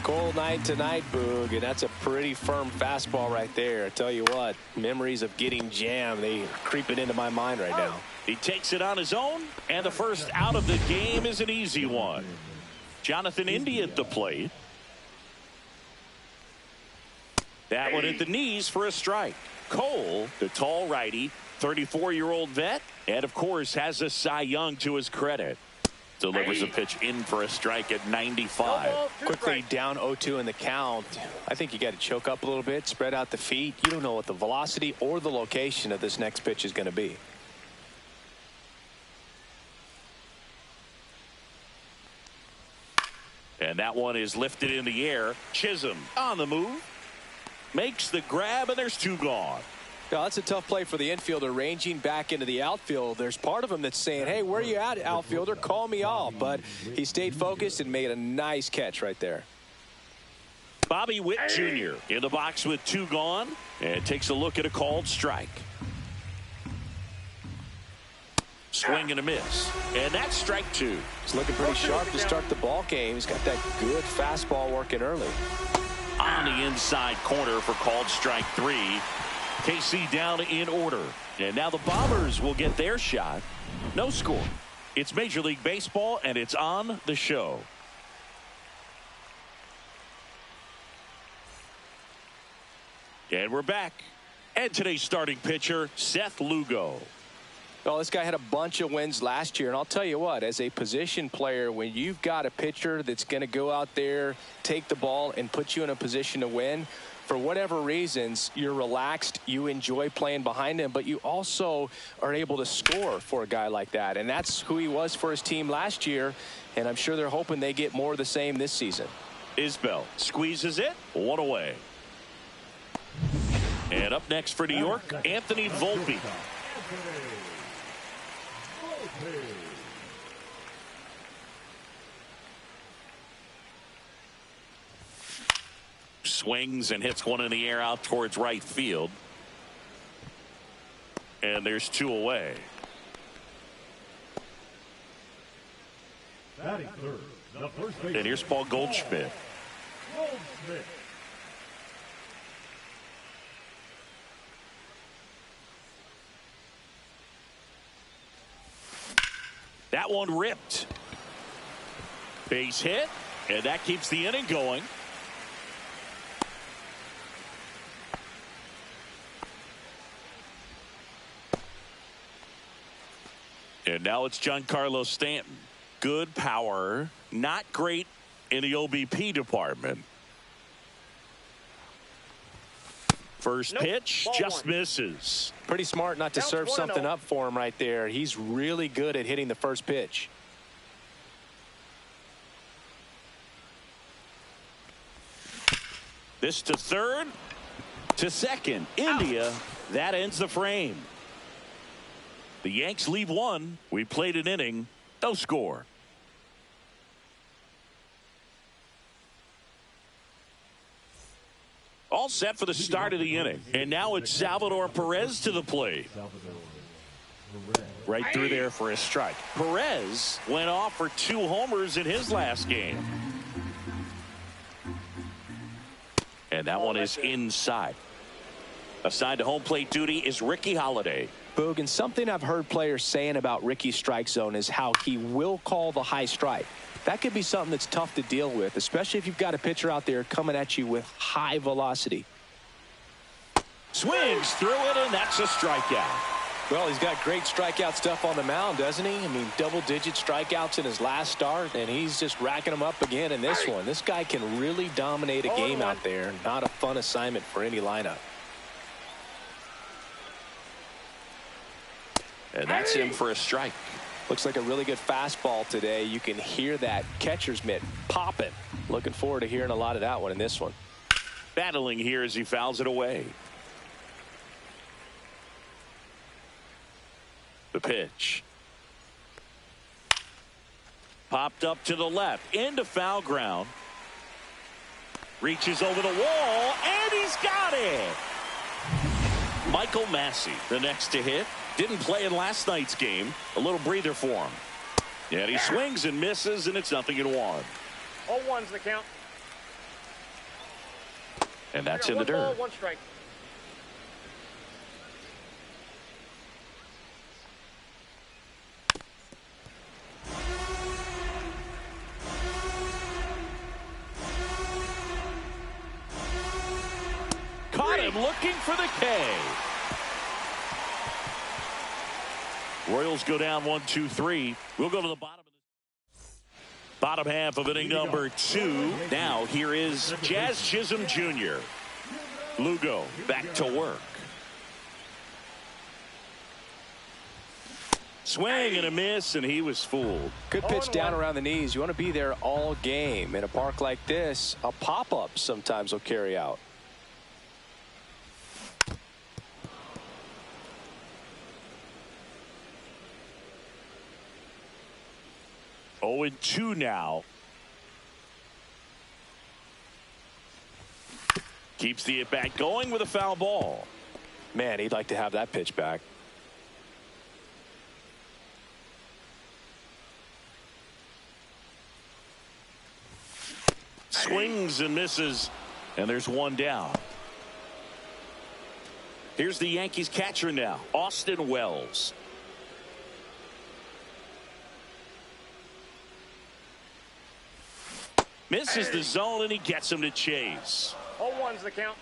Cold night tonight, Boog, and that's a pretty firm fastball right there. I tell you what, memories of getting jammed, they are creeping into my mind right now. He takes it on his own, and the first out of the game is an easy one. Jonathan India at the plate. That one at the knees for a strike. Cole, the tall righty, 34-year-old vet, and of course has a Cy Young to his credit. Delivers a pitch in for a strike at 95. Quickly down 0-2 in the count. I think you got to choke up a little bit, spread out the feet. You don't know what the velocity or the location of this next pitch is going to be. And that one is lifted in the air. Chisholm on the move. Makes the grab, and there's two gone. Now, that's a tough play for the infielder, ranging back into the outfield. There's part of him that's saying, hey, where you at, outfielder? Call me off. But he stayed focused and made a nice catch right there. Bobby Witt Jr. in the box with two gone, and takes a look at a called strike. Swing and a miss. And that's strike two. He's looking pretty sharp to start the ball game. He's got that good fastball working early. On the inside corner for called strike three. KC down in order. And now the Bombers will get their shot. No score. It's Major League Baseball, and it's on the show. And we're back. And today's starting pitcher, Seth Lugo. Well, this guy had a bunch of wins last year, and I'll tell you what, as a position player, when you've got a pitcher that's going to go out there, take the ball, and put you in a position to win, for whatever reasons, you're relaxed, you enjoy playing behind him, but you also are able to score for a guy like that. And that's who he was for his team last year, and I'm sure they're hoping they get more of the same this season. Isbell squeezes it, one away. And up next for New York, Anthony Volpe. Swings and hits one in the air out towards right field. And there's two away. Batting third, the first baseman. And here's Paul Goldschmidt. That one ripped. Base hit, and that keeps the inning going. And now it's Giancarlo Stanton. Good power, not great in the OBP department. First pitch just misses. Pretty smart not to serve something up for him right there. He's really good at hitting the first pitch. This to third, to second. India, that ends the frame. The Yanks leave one. We played an inning, no score. All set for the start of the inning. And now it's Salvador Perez to the plate. Right through there for a strike. Perez went off for 2 homers in his last game. And that one is inside. Assigned to home plate duty is Ricky Holiday. Boog, and something I've heard players saying about Ricky's strike zone is how he will call the high strike. That could be something that's tough to deal with, especially if you've got a pitcher out there coming at you with high velocity. Swings through it, and that's a strikeout. Well, he's got great strikeout stuff on the mound, doesn't he? I mean, double-digit strikeouts in his last start, and he's just racking them up again in this one. This guy can really dominate a game out there. Not a fun assignment for any lineup. And that's him for a strike. Looks like a really good fastball today. You can hear that catcher's mitt popping. Looking forward to hearing a lot of that one in this one. Battling here as he fouls it away. The pitch. Popped up to the left. Into foul ground. Reaches over the wall. And he's got it. Michael Massey, the next to hit. Didn't play in last night's game. A little breather for him. And he swings and misses, and it's 0-1. 0-1's the count. And that's in the dirt. One ball, one strike. Caught him looking for the K. Royals go down 1-2-3. We'll go to the bottom half of inning number 2. Now here is Jazz Chisholm Jr. Lugo back to work. Swing and a miss, and he was fooled. Good pitch down around the knees. You want to be there all game. In a park like this, a pop-up sometimes will carry out. Oh, 0-2 now. Keeps the at-bat going with a foul ball. Man, he'd like to have that pitch back. Swings and misses, and there's one down. Here's the Yankees catcher now, Austin Wells. Misses the zone, and he gets him to chase. 0-1's the count.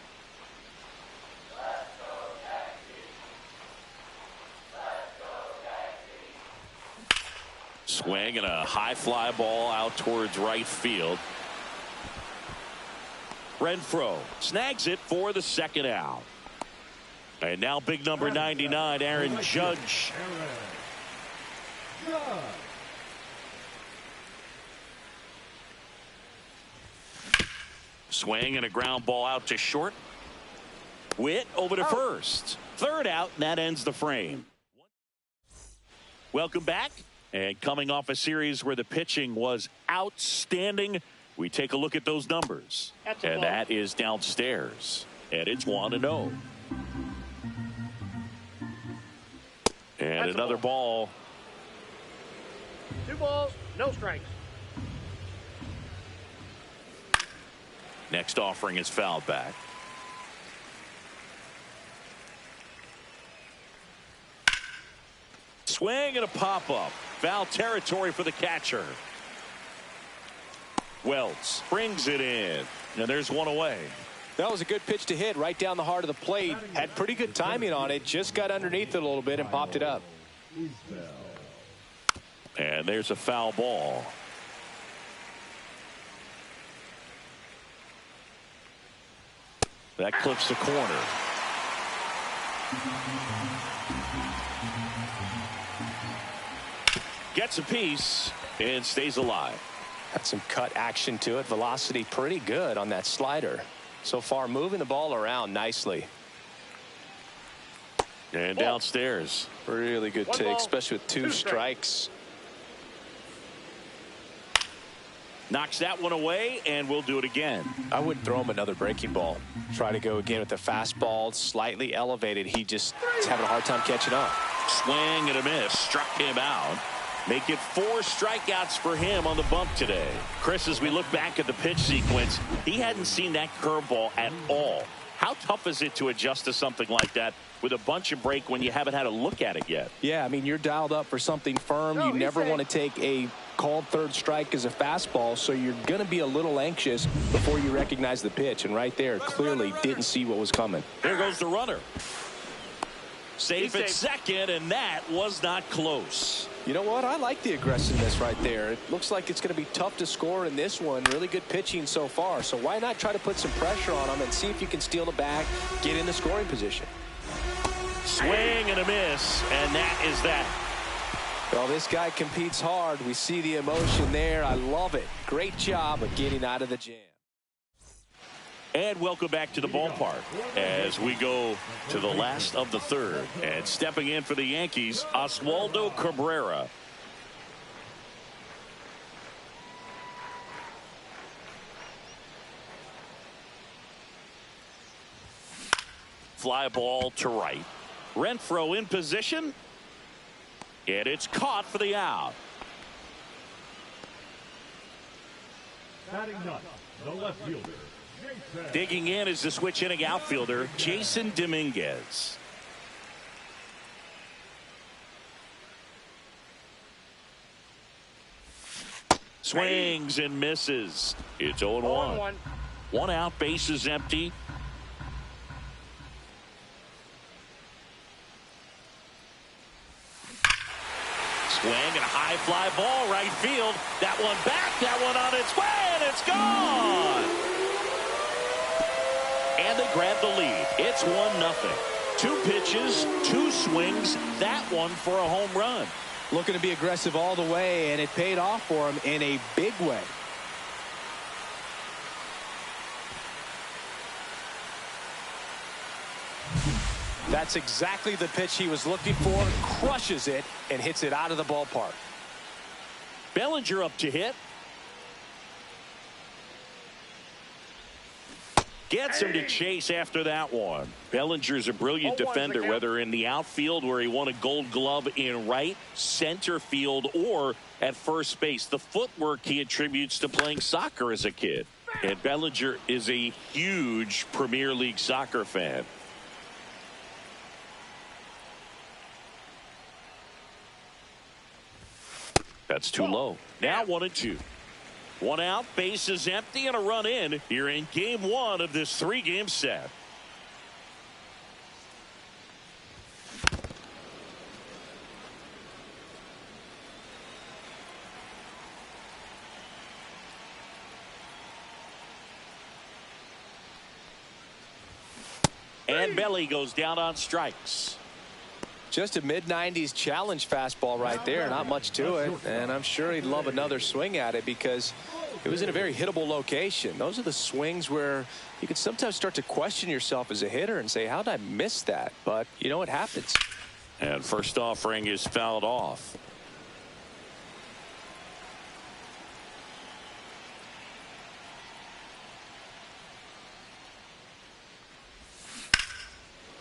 Swing and a high fly ball out towards right field. Renfroe snags it for the second out. And now big number 99, Aaron Judge. Swing and a ground ball out to short. Witt over to first. Third out, and that ends the frame. Welcome back. And coming off a series where the pitching was outstanding, we take a look at those numbers. And that is downstairs. And it's 1-0. And another ball. 2 balls, no strikes. Next offering is fouled back. Swing and a pop-up. Foul territory for the catcher. Wells brings it in. And there's one away. That was a good pitch to hit right down the heart of the plate. Had pretty good timing on it. Just got underneath it a little bit and popped it up. And there's a foul ball. That clips the corner. Gets a piece and stays alive. Had some cut action to it. Velocity pretty good on that slider. So far moving the ball around nicely. And downstairs. Really good One take, ball, especially with 2 strikes. Knocks that one away, and we'll do it again. I wouldn't throw him another breaking ball. Try to go again with the fastball, slightly elevated. He just is having a hard time catching up. Swing and a miss. Struck him out. Make it 4 strikeouts for him on the bump today. Chris, as we look back at the pitch sequence, he hadn't seen that curveball at all. How tough is it to adjust to something like that with a bunch of break when you haven't had a look at it yet? Yeah, I mean, you're dialed up for something firm. You never want to take a called third strike as a fastball, so you're going to be a little anxious before you recognize the pitch. And right there, clearly didn't see what was coming. There goes the runner. Safe at second, and that was not close. You know what? I like the aggressiveness right there. It looks like it's going to be tough to score in this one. Really good pitching so far. So why not try to put some pressure on them and see if you can steal the bag, get in the scoring position. Swing and a miss, and that is that. Well, this guy competes hard. We see the emotion there. I love it. Great job of getting out of the jam. And welcome back to the ballpark as we go to the last of the third. And stepping in for the Yankees, Oswaldo Cabrera. Fly ball to right. Renfroe in position. And it's caught for the out. Batting ninth, the left fielder, Jason. Digging in is the switch inning outfielder, Jason Dominguez. Swings and misses. It's 0-1. 1 out, bases empty. Swing and a high fly ball right field. That one back, that one on its way, and it's gone. And they grab the lead. It's 1-0. 2 pitches, 2 swings, that one for a home run. Looking to be aggressive all the way, and it paid off for him in a big way. That's exactly the pitch he was looking for. Crushes it and hits it out of the ballpark. Bellinger up to hit. Gets him to chase after that one. Bellinger's a brilliant defender, whether in the outfield where he won a Gold Glove in right, center field, or at first base. The footwork he attributes to playing soccer as a kid. And Bellinger is a huge Premier League soccer fan. That's too low. Now 1-2. 1 out, bases empty, and a run in here in game 1 of this 3-game set. And Belly goes down on strikes. Just a mid-90s challenge fastball right there. Not much to it. And I'm sure he'd love another swing at it because it was in a very hittable location. Those are the swings where you can sometimes start to question yourself as a hitter and say, how did I miss that? But, you know, it happens. And first offering is fouled off.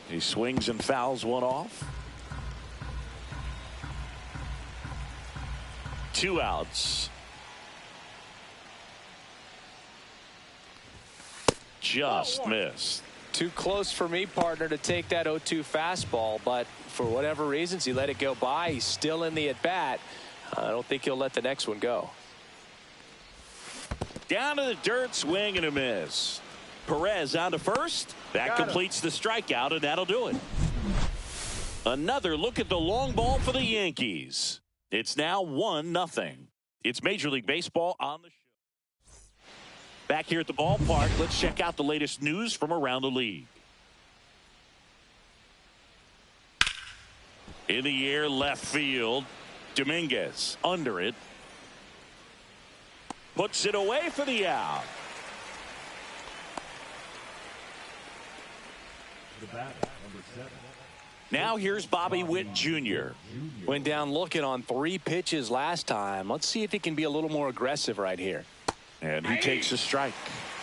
He swings and fouls one off. 2 outs. Just missed. Too close for me, partner, to take that 0-2 fastball, but for whatever reasons he let it go by. He's still in the at-bat. I don't think he'll let the next one go. Down to the dirt, swing and a miss. Perez on to first. That completes the strikeout, and that'll do it. Another look at the long ball for the Yankees. It's now 1-0. It's Major League Baseball on the show. Back here at the ballpark, let's check out the latest news from around the league. In the air, left field. Dominguez under it. Puts it away for the out. The batter, number 7. Now here's Bobby Witt Jr. Went down looking on 3 pitches last time. Let's see if he can be a little more aggressive right here. And he takes a strike.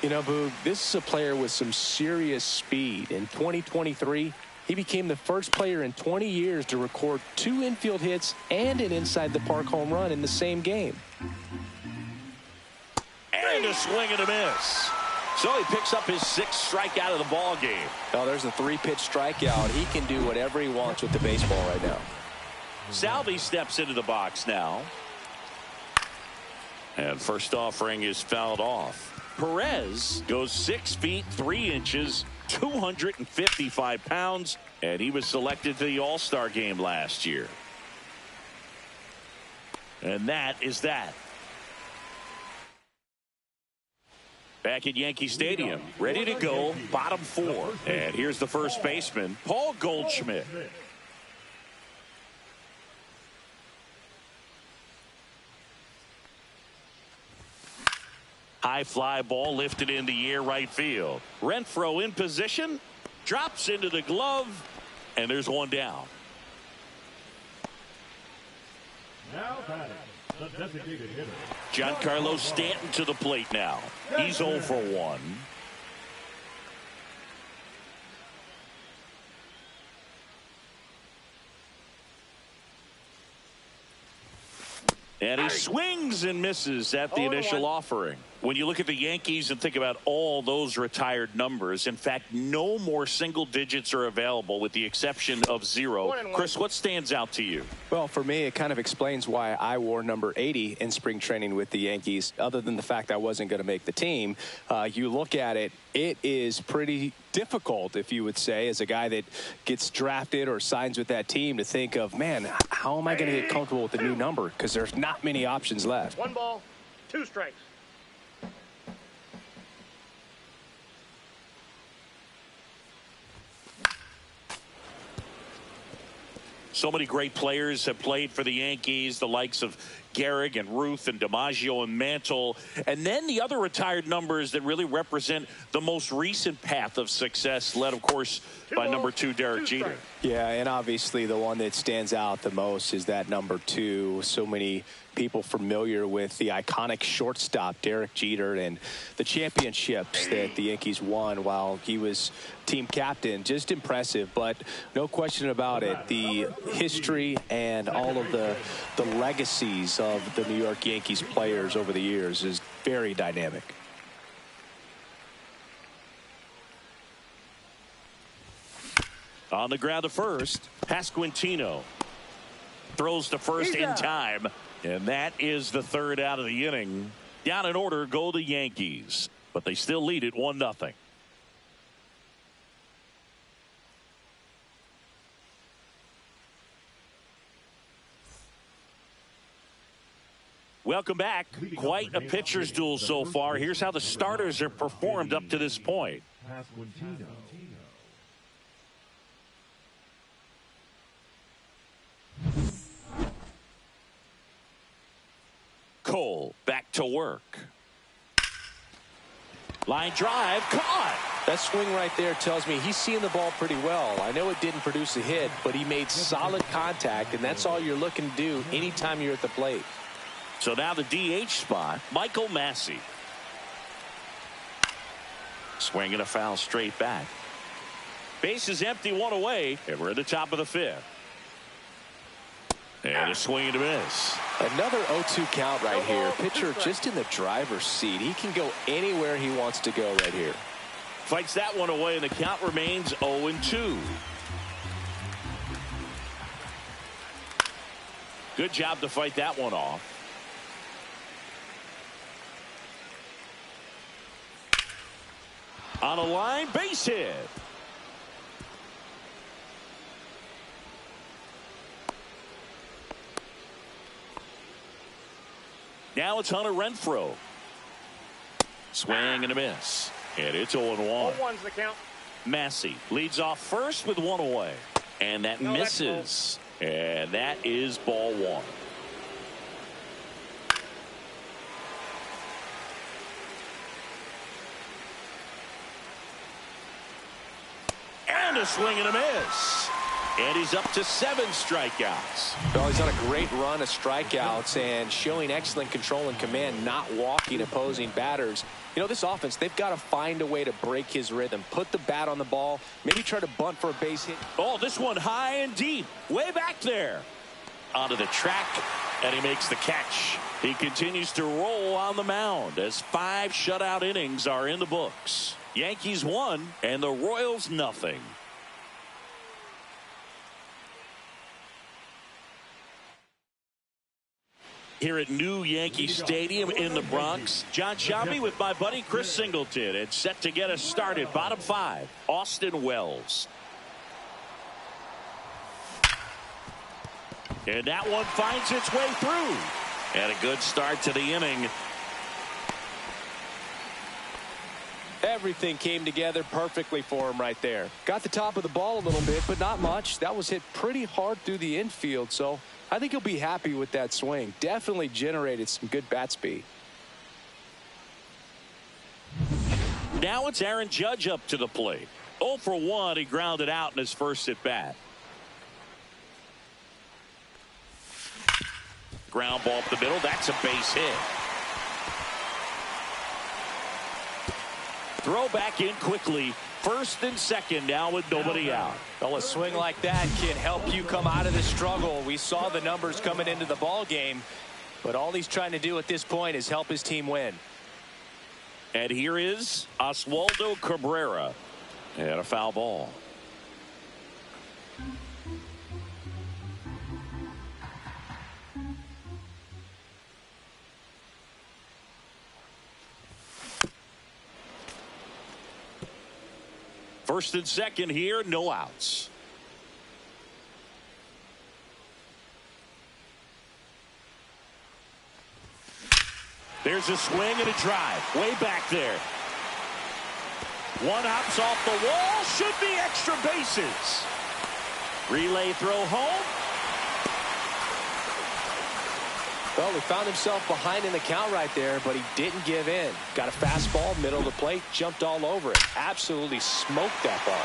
You know, Boog, this is a player with some serious speed. In 2023, he became the first player in 20 years to record 2 infield hits and an inside-the-park home run in the same game. And a swing and a miss. So he picks up his 6th strikeout of the ball game. Oh, there's a 3-pitch strikeout. He can do whatever he wants with the baseball right now. Salvi steps into the box now. And first offering is fouled off. Perez goes 6 feet 3 inches, 255 pounds, and he was selected to the All-Star game last year. And that is that. Back at Yankee Stadium, ready to go, bottom 4. And here's the first baseman, Paul Goldschmidt. High fly ball lifted in the air right field. Renfroe in position. Drops into the glove. And there's one down. Now batting, the designated hitter. Giancarlo Stanton to the plate now. He's 0 for 1. And he swings and misses at the initial offering. When you look at the Yankees and think about all those retired numbers, in fact, no more single digits are available with the exception of 0. Chris, what stands out to you? Well, for me, it kind of explains why I wore number 80 in spring training with the Yankees. Other than the fact I wasn't going to make the team, you look at it, it is pretty difficult, if you would say, as a guy that gets drafted or signs with that team, to think of, man, how am I going to get comfortable with the new number? Because there's not many options left. 1 ball, 2 strikes. So many great players have played for the Yankees, the likes of Gehrig and Ruth and DiMaggio and Mantle. And then the other retired numbers that really represent the most recent path of success, led, of course, by number 2, Derek Jeter. Yeah, and obviously the one that stands out the most is that number 2. So many people familiar with the iconic shortstop Derek Jeter and the championships that the Yankees won while he was team captain. Just impressive, but no question about it. The history and all of the legacies of the New York Yankees players over the years is very dynamic. On the ground to first, Pasquantino throws to first in time, and that is the 3rd out of the inning. Down in order go the Yankees, but they still lead it 1-0. Welcome back. Quite a pitcher's duel so far. Here's how the starters have performed up to this point. Pasquantino. Cole back to work. Line drive caught. That swing right there tells me he's seeing the ball pretty well. I know it didn't produce a hit, but he made solid contact, and that's all you're looking to do anytime you're at the plate. So now the DH spot, Michael Massey. Swinging a foul straight back. Base is empty, 1 away, and we're at the top of the 5th. And a swing and a miss. Another 0-2 count right here. Pitcher just in the driver's seat. He can go anywhere he wants to go right here. Fights that one away, and the count remains 0-2. Good job to fight that one off. On a line, base hit. Now it's Hunter Renfroe. Swing and a miss. And it's 0-1. 0-1's the count. Massey leads off first with 1 away. And that misses. And that is ball 1. And a swing and a miss. And he's up to 7 strikeouts. Well, he's on a great run of strikeouts and showing excellent control and command, not walking opposing batters. You know, this offense, they've got to find a way to break his rhythm. Put the bat on the ball, maybe try to bunt for a base hit. Oh, this one high and deep, way back there. Onto the track, and he makes the catch. He continues to roll on the mound as 5 shutout innings are in the books. Yankees 1 and the Royals nothing. Here at New Yankee Stadium in the Bronx, John Shelby with my buddy Chris Singleton. It's set to get us started. Bottom 5, Austin Wells. And that one finds its way through. And a good start to the inning. Everything came together perfectly for him right there. Got the top of the ball a little bit, but not much. That was hit pretty hard through the infield, so I think he'll be happy with that swing. Definitely generated some good bat speed. Now it's Aaron Judge up to the plate. 0 for 1. He grounded out in his first at bat. Ground ball up the middle. That's a base hit. Throw back in quickly. First and second now with nobody out. Well, a swing like that can help you come out of the struggle. We saw the numbers coming into the ball game, but all he's trying to do at this point is help his team win. And here is Oswaldo Cabrera. And a foul ball. First and second here, no outs. There's a swing and a drive. Way back there. One hops off the wall. Should be extra bases. Relay throw home. Well, he found himself behind in the count right there, but he didn't give in. Got a fastball, middle of the plate, jumped all over it. Absolutely smoked that ball.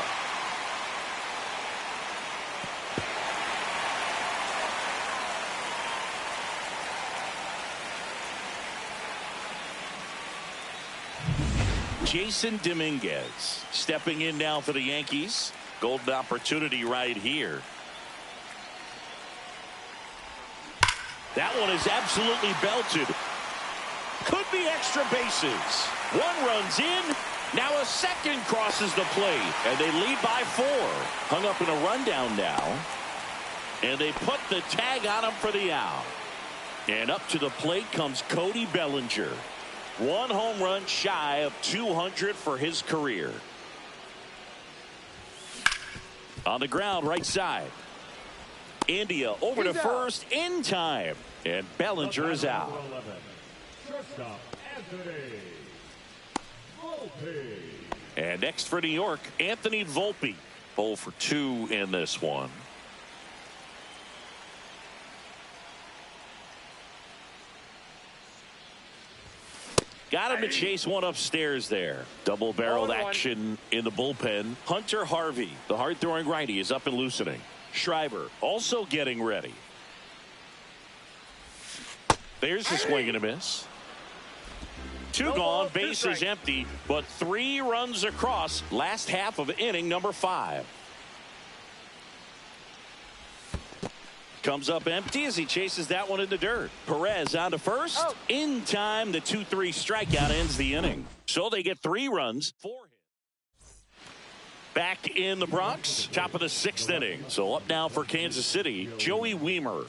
Jason Dominguez stepping in now for the Yankees. Golden opportunity right here. That one is absolutely belted. Could be extra bases. One runs in. Now a second crosses the plate. And they lead by 4. Hung up in a rundown now. And they put the tag on him for the out. And up to the plate comes Cody Bellinger. 1 home run shy of 200 for his career. On the ground, right side. India over to first in time. And Bellinger is out. And next for New York, Anthony Volpe. 0 for 2 in this one. Got him to chase one upstairs there. Double-barreled action in the bullpen. Hunter Harvey, the hard-throwing righty, is up and loosening. Schreiber also getting ready. There's a swing and a miss. 2 gone, bases empty, but 3 runs across. Last half of inning number 5. Comes up empty as he chases that one in the dirt. Perez on to first. In time, the 2-3 strikeout ends the inning. So they get 3 runs. 4 hits. Back in the Bronx, top of the 6th inning. So up now for Kansas City, Joey Wiemer.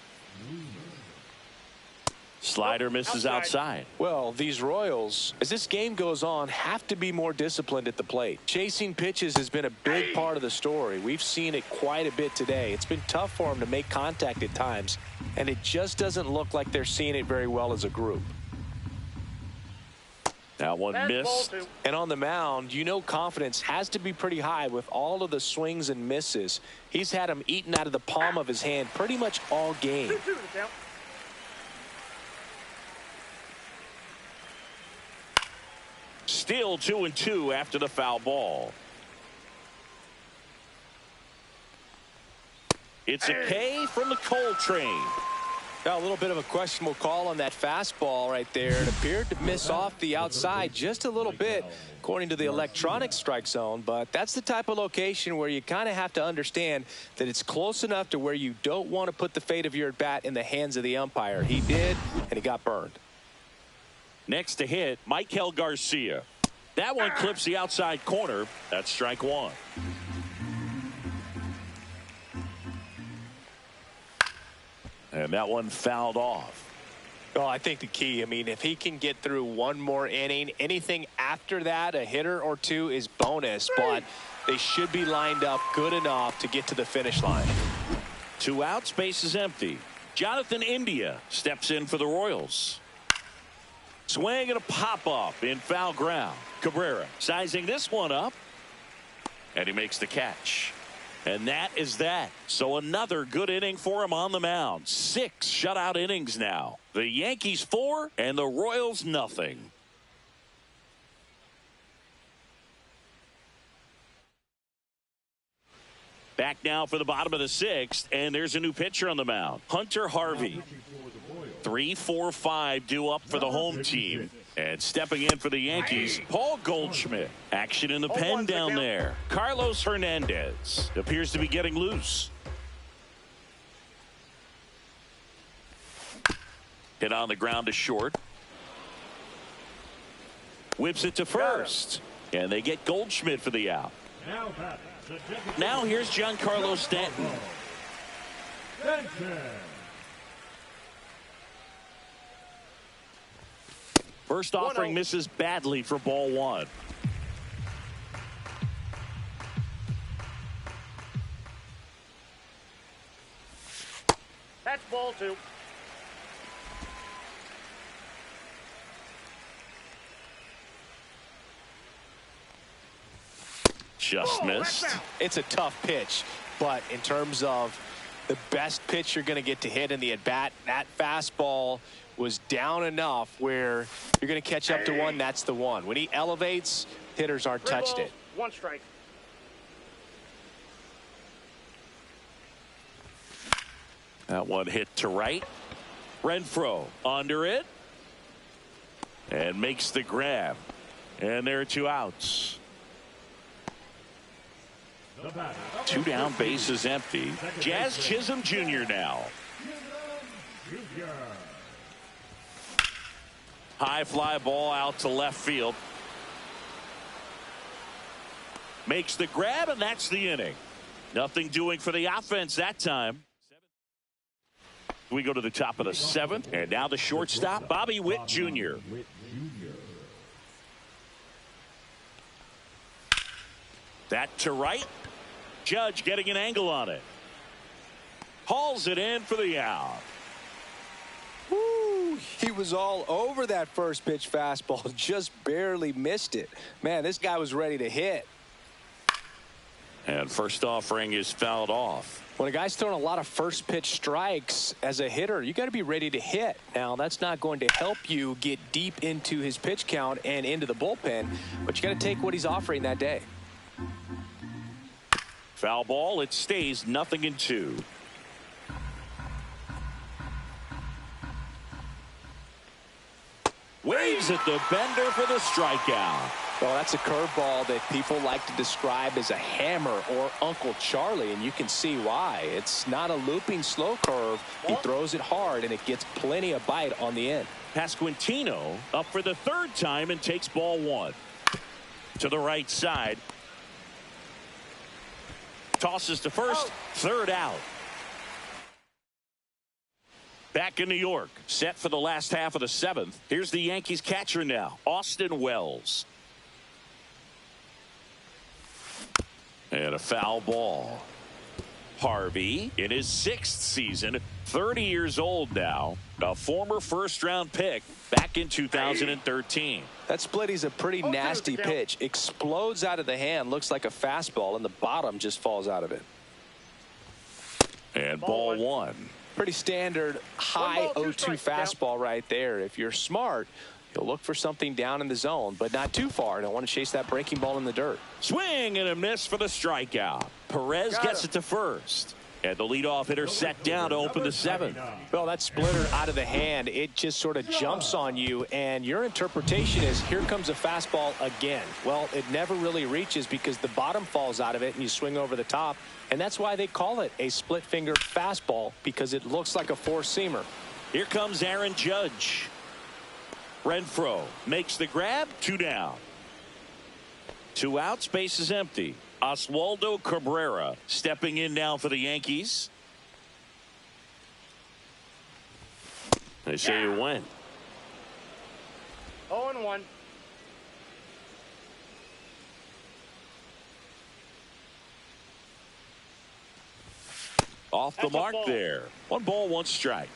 Slider misses outside. Well, these Royals, as this game goes on, have to be more disciplined at the plate. Chasing pitches has been a big part of the story. We've seen it quite a bit today. It's been tough for them to make contact at times, and it just doesn't look like they're seeing it very well as a group. That one missed. And on the mound, you know confidence has to be pretty high with all of the swings and misses. He's had them eaten out of the palm of his hand pretty much all game. Still 2-2 after the foul ball. It's a K from the Coltrane. Now, a little bit of a questionable call on that fastball right there. It appeared to miss off the outside just a little bit, according to the electronic strike zone. But that's the type of location where you kind of have to understand that it's close enough to where you don't want to put the fate of your at-bat in the hands of the umpire. He did, and he got burned. Next to hit, Michael Garcia. That one clips the outside corner. That's strike 1. And that one fouled off. Well, I think the key, I mean, if he can get through one more inning, anything after that, a hitter or 2 is bonus. But they should be lined up good enough to get to the finish line. 2 outs, base is empty. Jonathan India steps in for the Royals. Swing and a pop-up in foul ground. Cabrera sizing this one up. And he makes the catch. And that is that. So another good inning for him on the mound. 6 shutout innings now. The Yankees 4 and the Royals nothing. Back now for the bottom of the 6th, and there's a new pitcher on the mound. Hunter Harvey. 3-4-5 due up for the home team. And stepping in for the Yankees, Paul Goldschmidt. Action in the pen down there. Carlos Hernandez appears to be getting loose. Hit on the ground to short. Whips it to first. And they get Goldschmidt for the out. Now here's Giancarlo Stanton. First offering misses badly for ball 1. That's ball 2. Just missed. It's a tough pitch, but in terms of the best pitch you're going to get to hit in the at-bat, that fastball was down enough where you're going to catch up to one. That's the one. When he elevates, hitters aren't touched it. 1 strike. That one hit to right. Renfroe under it. And makes the grab. And there are 2 outs. 2 down, bases empty. Jazz Chisholm Jr. now. High fly ball out to left field. Makes the grab, and that's the inning. Nothing doing for the offense that time. We go to the top of the 7th, and now the shortstop, Bobby Witt Jr. That to right. Judge getting an angle on it. Hauls it in for the out. Woo, he was all over that first pitch fastball. Just barely missed it. Man, this guy was ready to hit. And first offering is fouled off. When a guy's throwing a lot of first pitch strikes as a hitter, you got to be ready to hit. Now, that's not going to help you get deep into his pitch count and into the bullpen, but you got to take what he's offering that day. Foul ball. It stays 0-2. Waves at the bender for the strikeout. Well, that's a curveball that people like to describe as a hammer or Uncle Charlie, and you can see why. It's not a looping slow curve. He throws it hard, and it gets plenty of bite on the end. Pasquantino up for the 3rd time and takes ball 1. To the right side. Tosses to first. 3rd out. Back in New York, set for the last half of the 7th. Here's the Yankees catcher now, Austin Wells. And a foul ball. Harvey in his 6th season, 30 years old now, a former first-round pick back in 2013. That splitty's a pretty nasty pitch. Explodes out of the hand, looks like a fastball, and the bottom just falls out of it. And ball 1. Pretty standard high 0-2 fastball right there. If you're smart, you'll look for something down in the zone, but not too far. Don't want to chase that breaking ball in the dirt. Swing and a miss for the strikeout. Perez gets it to first. And the leadoff hitter set down to open the 7th. Well, that splitter out of the hand, it just sort of jumps on you, and your interpretation is, here comes a fastball again. Well, it never really reaches because the bottom falls out of it and you swing over the top, and that's why they call it a split finger fastball, because it looks like a four-seamer. Here comes Aaron Judge. Renfroe makes the grab. 2 down. 2 outs, base is empty. Oswaldo Cabrera stepping in now for the Yankees. They say you win. 0-1. Off the mark there. 1 ball, 1 strike.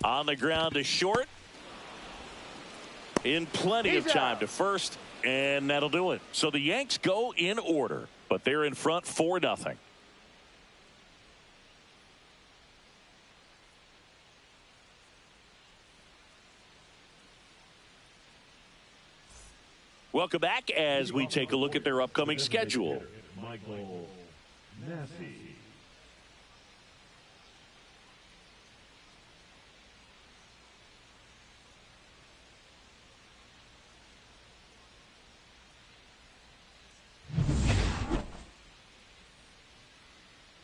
On the ground to short. In plenty of time to first, and that'll do it. So the Yanks go in order, but they're in front 4-0. Welcome back as we take a look at their upcoming schedule. Michael Massey.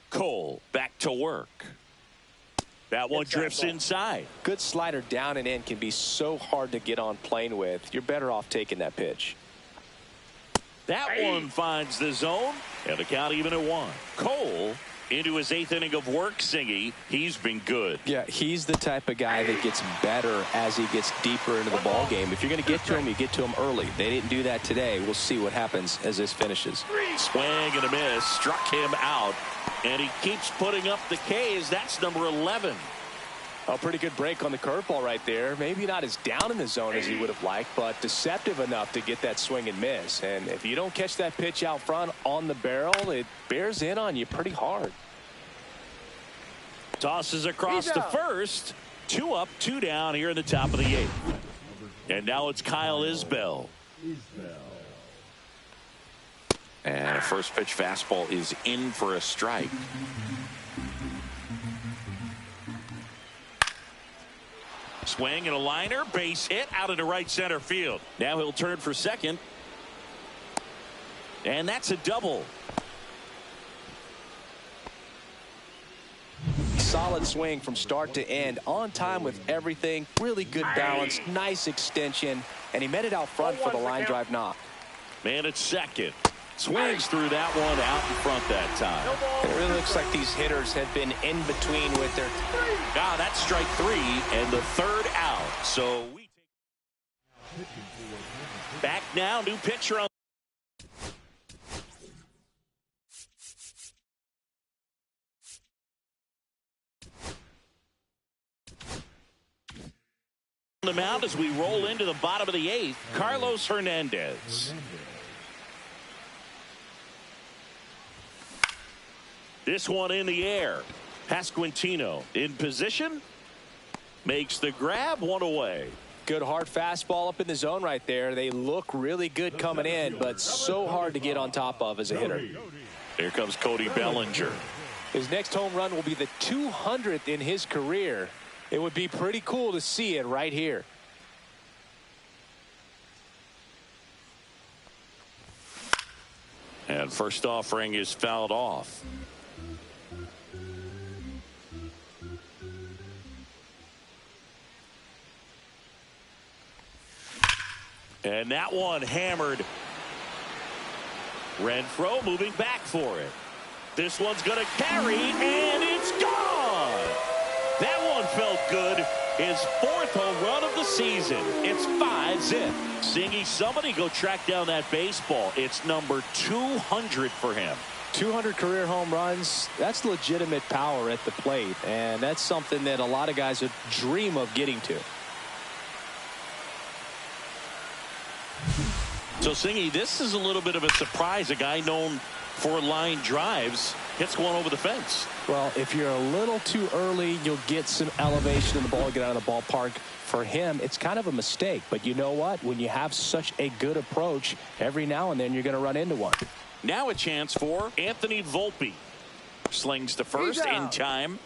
Cole back to work. That one drifts inside. Good slider down and in can be so hard to get on plane with. You're better off taking that pitch. That one finds the zone, and the count even at 1. Cole into his 8th inning of work, Singy. He's been good. Yeah, he's the type of guy that gets better as he gets deeper into the ball game. If you're going to get to him, you get to him early. They didn't do that today. We'll see what happens as this finishes. Swing and a miss, struck him out, and he keeps putting up the Ks. That's number 11. A pretty good break on the curveball right there. Maybe not as down in the zone as he would have liked, but deceptive enough to get that swing and miss. And if you don't catch that pitch out front on the barrel, it bears in on you pretty hard. Tosses across to first. 2 up, 2 down here in the top of the 8th. And now it's Kyle Isbell. And a first pitch fastball is in for a strike. Swing and a liner, base hit out into right center field. Now he'll turn for second. And that's a double. Solid swing from start to end, on time with everything, really good balance, nice extension, and he met it out front for the line drive knock. Man at second. Swings through that one out in front that time. It really looks like these hitters have been in between with their... Ah, that's strike 3 and the 3rd out. So we back now, new pitcher on the mound as we roll into the bottom of the 8th. Carlos Hernandez. This one in the air. Pasquantino in position. Makes the grab, 1 away. Good hard fastball up in the zone right there. They look really good coming in, but so hard to get on top of as a hitter. Here comes Cody Bellinger. His next home run will be the 200th in his career. It would be pretty cool to see it right here. And first offering is fouled off. And that one hammered. Renfroe moving back for it. This one's going to carry, and it's gone. That one felt good. His 4th home run of the season. It's 5-zip. Singy, somebody go track down that baseball. It's number 200 for him. 200 career home runs. That's legitimate power at the plate, and that's something that a lot of guys would dream of getting to. So, Singy, this is a little bit of a surprise. A guy known for line drives hits one over the fence. Well, if you're a little too early, you'll get some elevation in the ball, get out of the ballpark. For him, it's kind of a mistake. But you know what? When you have such a good approach, every now and then you're going to run into one. Now a chance for Anthony Volpe. Slings to first in time.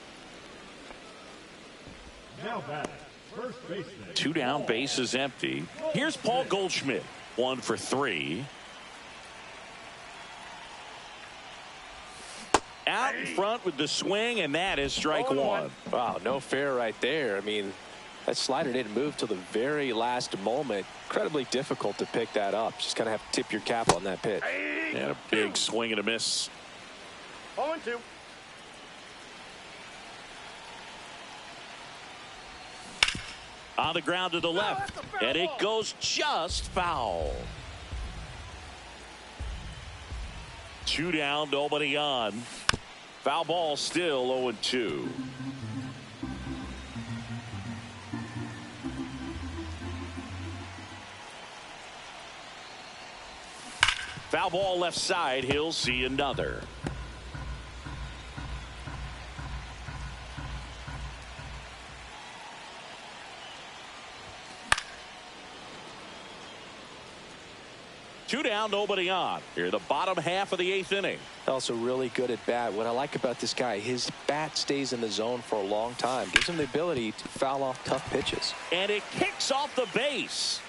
Now batting, first baseman. 2 down, base is empty. Here's Paul Goldschmidt. 1 for 3. Out in front with the swing, and that is strike 1. Wow, no fair right there. I mean, that slider didn't move till the very last moment. Incredibly difficult to pick that up. Just kind of have to tip your cap on that pitch. And a big swing and a miss. 0-2. On the ground to the left, and it goes just foul. 2 down, nobody on. Foul ball still 0-2. Foul ball left side, he'll see another. Two down, nobody on. Here, the bottom half of the 8th inning. Also really good at bat. What I like about this guy, his bat stays in the zone for a long time. Gives him the ability to foul off tough pitches. And it kicks off the base.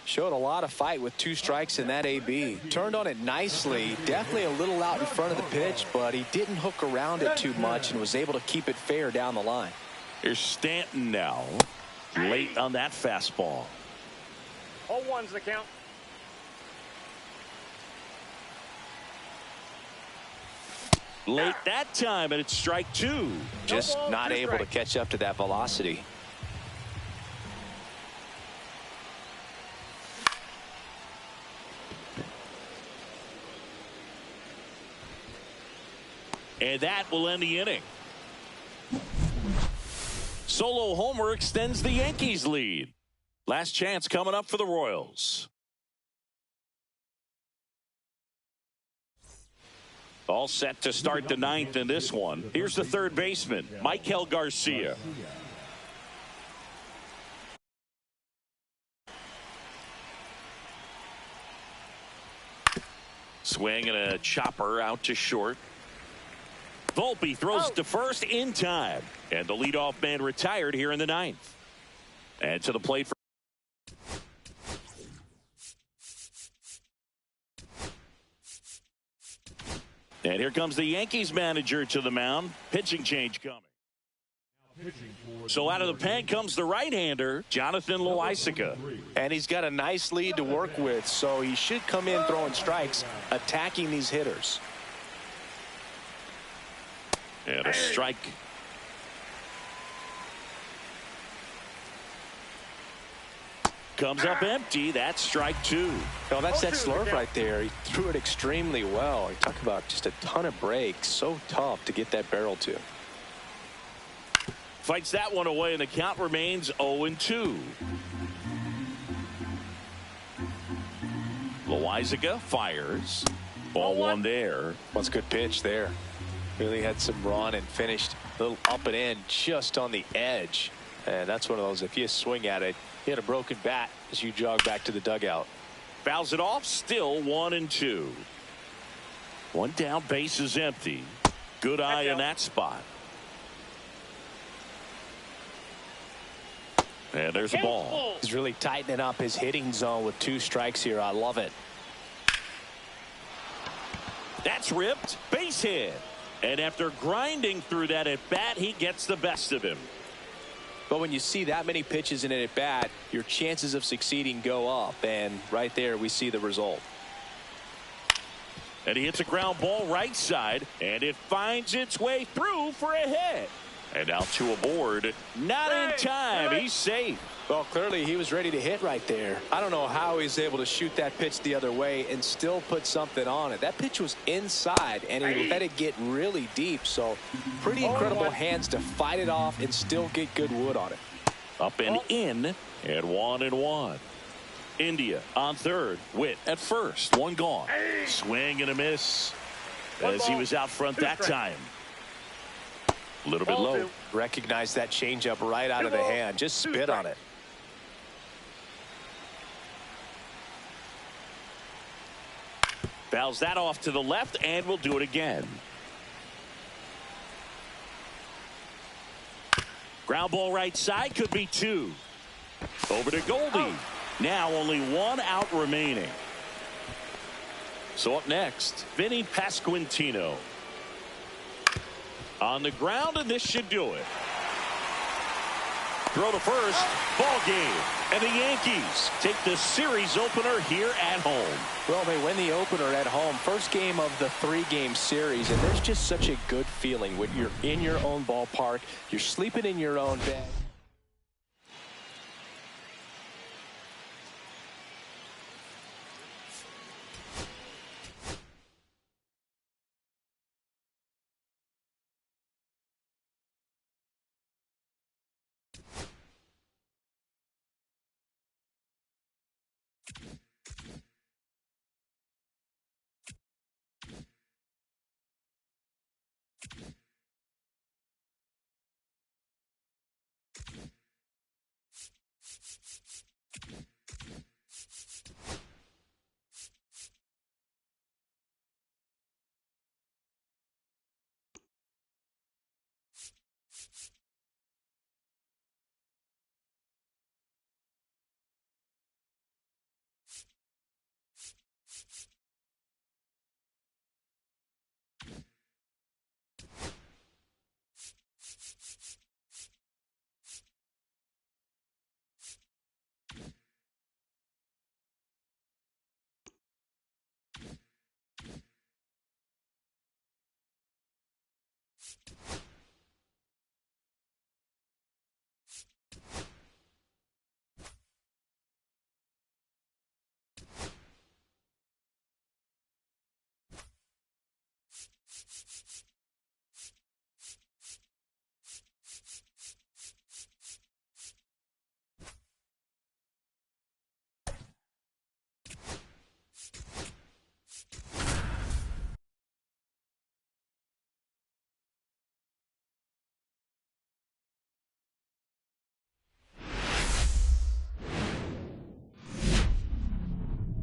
Showed a lot of fight with 2 strikes in that AB. Turned on it nicely. Definitely a little out in front of the pitch, but he didn't hook around it too much and was able to keep it fair down the line. Here's Stanton now. Late on that fastball. 0-1's the count. Late that time, and it's strike 2. Just No ball, not 2 able to strikes. catch up to that velocity. And that will end the inning. Solo homer extends the Yankees lead. Last chance coming up for the Royals. All set to start the 9th in this one. Here's the third baseman, Michael Garcia. Swing and a chopper out to short. Volpe throws to first in time. And the leadoff man retired here in the 9th. And to the plate for and here comes the Yankees manager to the mound. Pitching change coming. So out of the pen comes the right-hander, Jonathan Loaisiga. And he's got a nice lead to work with, so he should come in throwing strikes, attacking these hitters. And a strike. Comes up empty. That's strike 2. No, that's that slurve right there. He threw it extremely well. You talk about just a ton of breaks. So tough to get that barrel to. Fights that one away, and the count remains 0-2. Loaisiga fires. Ball 1 there. That's a good pitch there. Really had some run and finished a little up and in just on the edge. And that's one of those, if you swing at it, you hit a broken bat as you jog back to the dugout. Fouls it off, still 1-2. One down, base is empty. Good eye in that spot. And there's a ball. He's really tightening up his hitting zone with 2 strikes here. I love it. That's ripped. Base hit. And after grinding through that at bat, he gets the best of him. But when you see that many pitches in an at bat, your chances of succeeding go up. And right there, we see the result. And he hits a ground ball right side, and it finds its way through for a hit. And now 2 aboard. Not in time. He's safe. Well, clearly he was ready to hit right there. I don't know how he's able to shoot that pitch the other way and still put something on it. That pitch was inside, and he let it get really deep. So pretty incredible hands to fight it off and still get good wood on it. Up and in, and 1-1. India on third. Witt at first. 1 gone. Swing and a miss as he was out front that time. A little bit low. Recognize that changeup right out of the hand. Just spit on it. Fouls that off to the left, and will do it again. Ground ball right side, could be 2. Over to Goldie. Now only 1 out remaining. So up next, Vinny Pasquantino. On the ground, and this should do it. Throw to first, ball game. And the Yankees take the series opener here at home. Well, they win the opener at home. First game of the 3-game series, and there's just such a good feeling when you're in your own ballpark, you're sleeping in your own bed.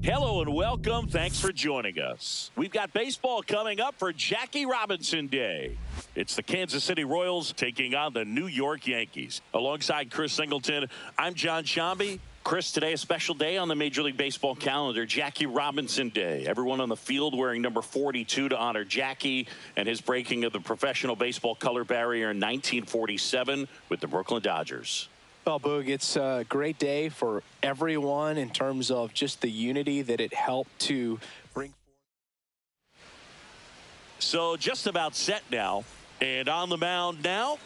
Hello and welcome. Thanks for joining us. We've got baseball coming up for Jackie Robinson Day. It's the Kansas City Royals taking on the New York Yankees. Alongside Chris Singleton, I'm John Shambi. Chris, today a special day on the Major League Baseball calendar, Jackie Robinson Day. Everyone on the field wearing number 42 to honor Jackie and his breaking of the professional baseball color barrier in 1947 with the Brooklyn Dodgers. Well, Boog, it's a great day for everyone in terms of just the unity that it helped to bring. So just about set now. And on the mound now,